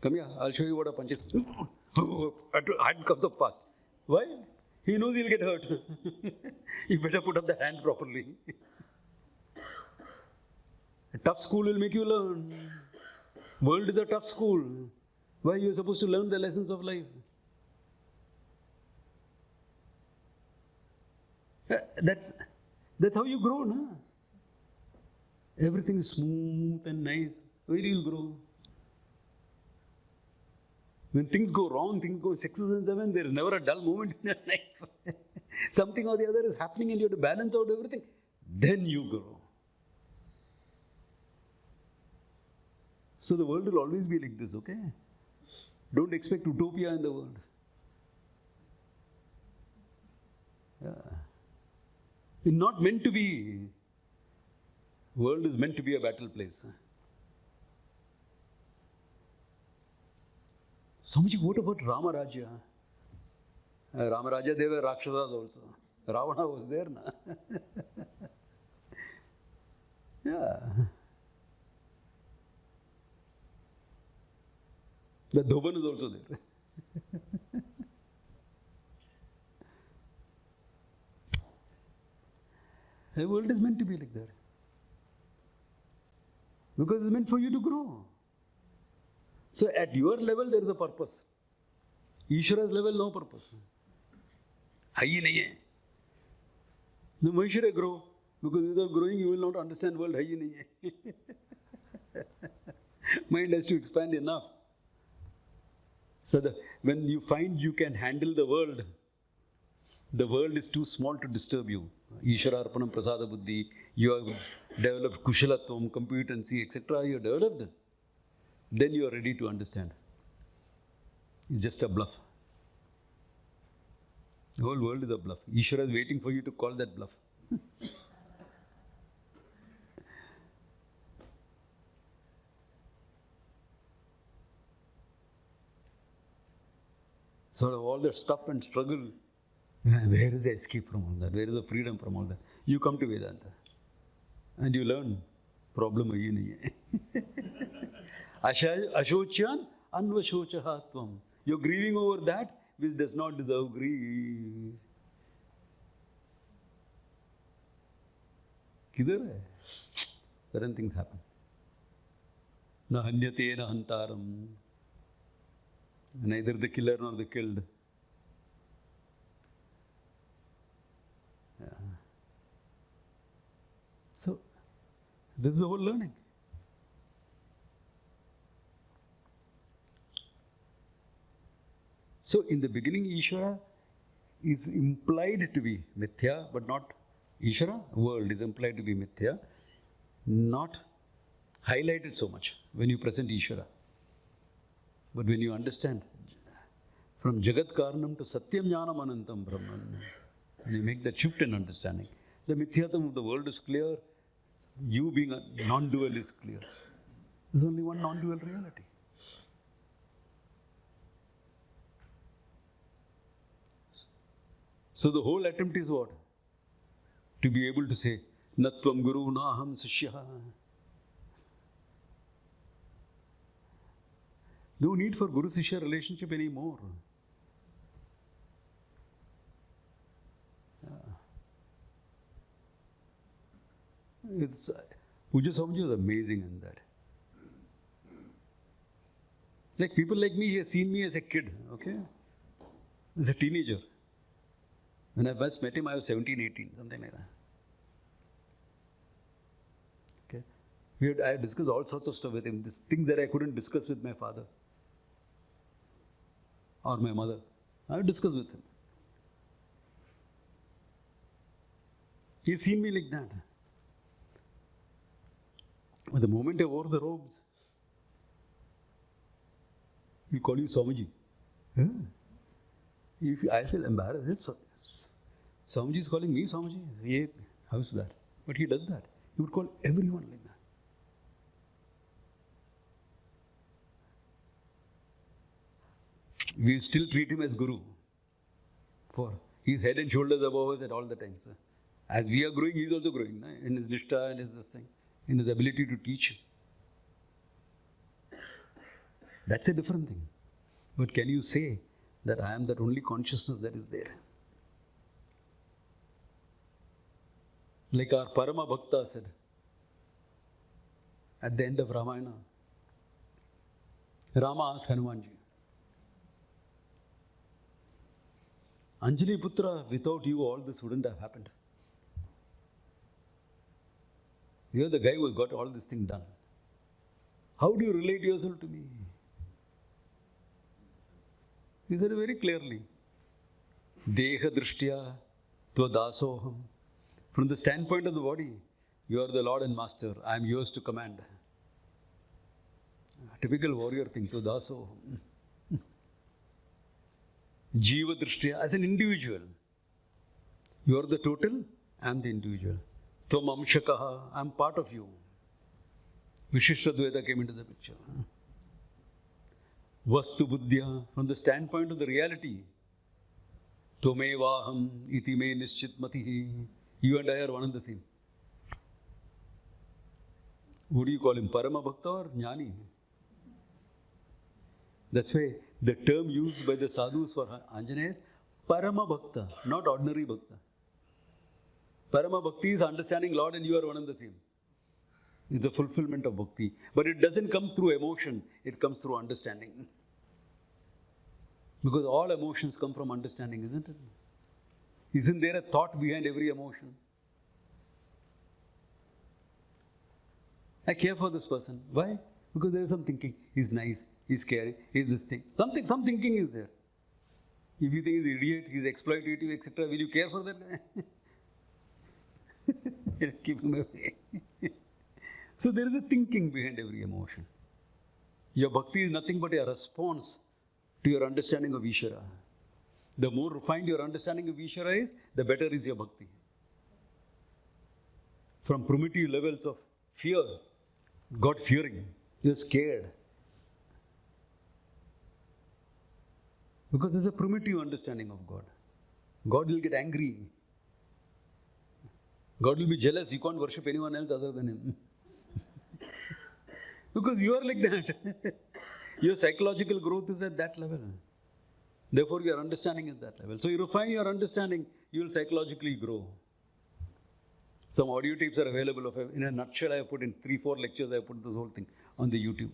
Come here, I'll show you what a punch is. Hand comes up fast. Why? He knows he'll get hurt. You better put up the hand properly. A tough school will make you learn. World is a tough school. Why you are supposed to learn the lessons of life? That's how you grow, na? Everything is smooth and nice. Where you'll grow? When things go wrong, things go 6 and 7, there is never a dull moment in your life. Something or the other is happening and you have to balance out everything. Then you grow. So the world will always be like this, okay? Don't expect utopia in the world. Yeah. It's not meant to be. World is meant to be a battle place. Swamiji, what about Rama Rajya? Rama Rajya, they were Rakshasas also. Ravana was there, na? Yeah. The Dhoban is also there. The world is meant to be like that. Because it's meant for you to grow. So at your level, there is a purpose. Ishvara's level, no purpose. Hai nahi hai. The Maheshwara grow. Because without growing, you will not understand world. Hai nahi hai. Mind has to expand enough. So when you find you can handle the world is too small to disturb you. Ishvara Arpanam Prasada Buddhi, you have developed Kushalatvam, competency, etc. You have developed. Then you are ready to understand. It's just a bluff. The whole world is a bluff. Ishvara is waiting for you to call that bluff. So all that stuff and struggle, where is the escape from all that? Where is the freedom from all that? You come to Vedanta and you learn problem hai nahi hai. Ashocyan anvashochahatvam. You're grieving over that which does not deserve grief. Kidhar hai? Certain things happen. Na hanyate na hantaram. Neither the killer nor the killed. Yeah. So, this is the whole learning. So, in the beginning, Ishvara is implied to be Mithya, but not Ishvara. World is implied to be Mithya, not highlighted so much when you present Ishvara. But when you understand, from Jagat Karanam to Satyam Jnanam Anantam Brahman, and you make that shift in understanding, the Mithyatam of the world is clear, you being a non-dual is clear. There's only one non-dual reality. So the whole attempt is what? To be able to say, Natvam Guru Naham Sishya. No need for Guru-Sishya relationship anymore. It's Puja Swamiji was amazing in that. Like people like me, he has seen me as a kid, okay? As a teenager. When I first met him, I was 17, 18, something like that. Okay? I discussed all sorts of stuff with him. These things that I couldn't discuss with my father or my mother. I would discuss with him. He's seen me like that. But the moment I wore the robes, he'll call you Swamiji. Huh? I feel embarrassed. Swamiji is calling me Swamiji. Yeah, how's that? But he does that. He would call everyone like that. We still treat him as Guru. For he's head and shoulders above us at all the times. As we are growing, he's also growing. In his nishtha, in his this thing, in his ability to teach. That's a different thing. But can you say that I am that only consciousness that is there? Like our Parama Bhakta said at the end of Ramayana, Rama asked Hanumanji, Anjali Putra, without you all this wouldn't have happened. You're the guy who has got all this thing done. How do you relate yourself to me? He said very clearly, Deha Drishtya Tvadasoham. From the standpoint of the body, you are the Lord and Master. I am yours to command. A typical warrior thing, Tvadasoham. Jiva Drishtya, as an individual. You are the total, I am the individual. Tvam Amshakaha, I am part of you. Vishishta came into the picture. Vastu Buddhya, from the standpoint of the reality. Tvamevaham iti me nischit matihi. You and I are one and the same. What do you call him? Parama Bhakta or Jnani? That's why the term used by the sadhus for Anjaneya is Parama Bhakta, not ordinary Bhakta. Parama Bhakti is understanding Lord and you are one and the same. It's a fulfillment of Bhakti. But it doesn't come through emotion, it comes through understanding. Because all emotions come from understanding, isn't it? Isn't there a thought behind every emotion? I care for this person. Why? Because there is some thinking. He's nice, he's caring, he's this thing. Some thinking is there. If you think he's an idiot, he's exploitative, etc., will you care for that guy? Keep him away. So there is a thinking behind every emotion. Your bhakti is nothing but a response to your understanding of Ishvara. The more refined your understanding of Ishvara is, the better is your bhakti. From primitive levels of fear, God fearing, you're scared. Because there's a primitive understanding of God. God will get angry. God will be jealous. You can't worship anyone else other than Him. Because you are like that. Your psychological growth is at that level. Therefore, your understanding is that level. So you refine your understanding, you will psychologically grow. Some audio tapes are available. In a nutshell, I have put in 3-4 lectures, I have put this whole thing on the YouTube.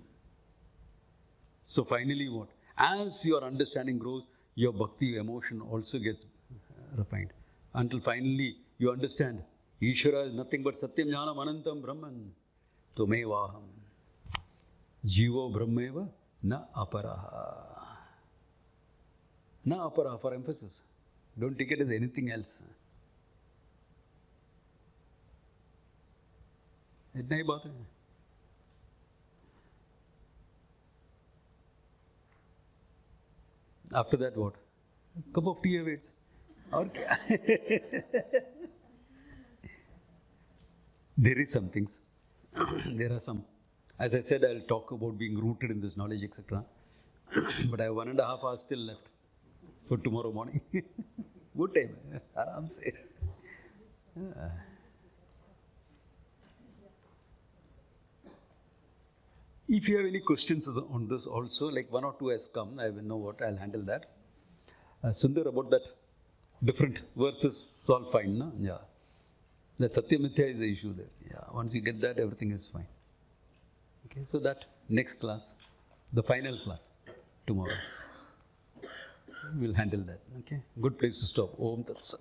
So finally what? As your understanding grows, your bhakti emotion also gets refined. Until finally you understand, Ishvara is nothing but Satyam Jnanam Anantam Brahman. Tvamevaham. Jivo Brahmeva na aparaha. Na aparaha, for emphasis. Don't take it as anything else. इतना ही बात है. After that what? Cup of tea awaits. और क्या? There is some things. There are some. As I said, I'll talk about being rooted in this knowledge, etc. But I have 1.5 hours still left for tomorrow morning. Good time. Aram se. If you have any questions on this also, like 1 or 2 has come, I will know what, I'll handle that. Sundar, about that different verses, all fine, no? Yeah. That Satyam Mithya is the issue there. Yeah, once you get that, everything is fine. Okay, so that next class, the final class, tomorrow, we'll handle that. Okay, good place to stop. Om Tat Sat.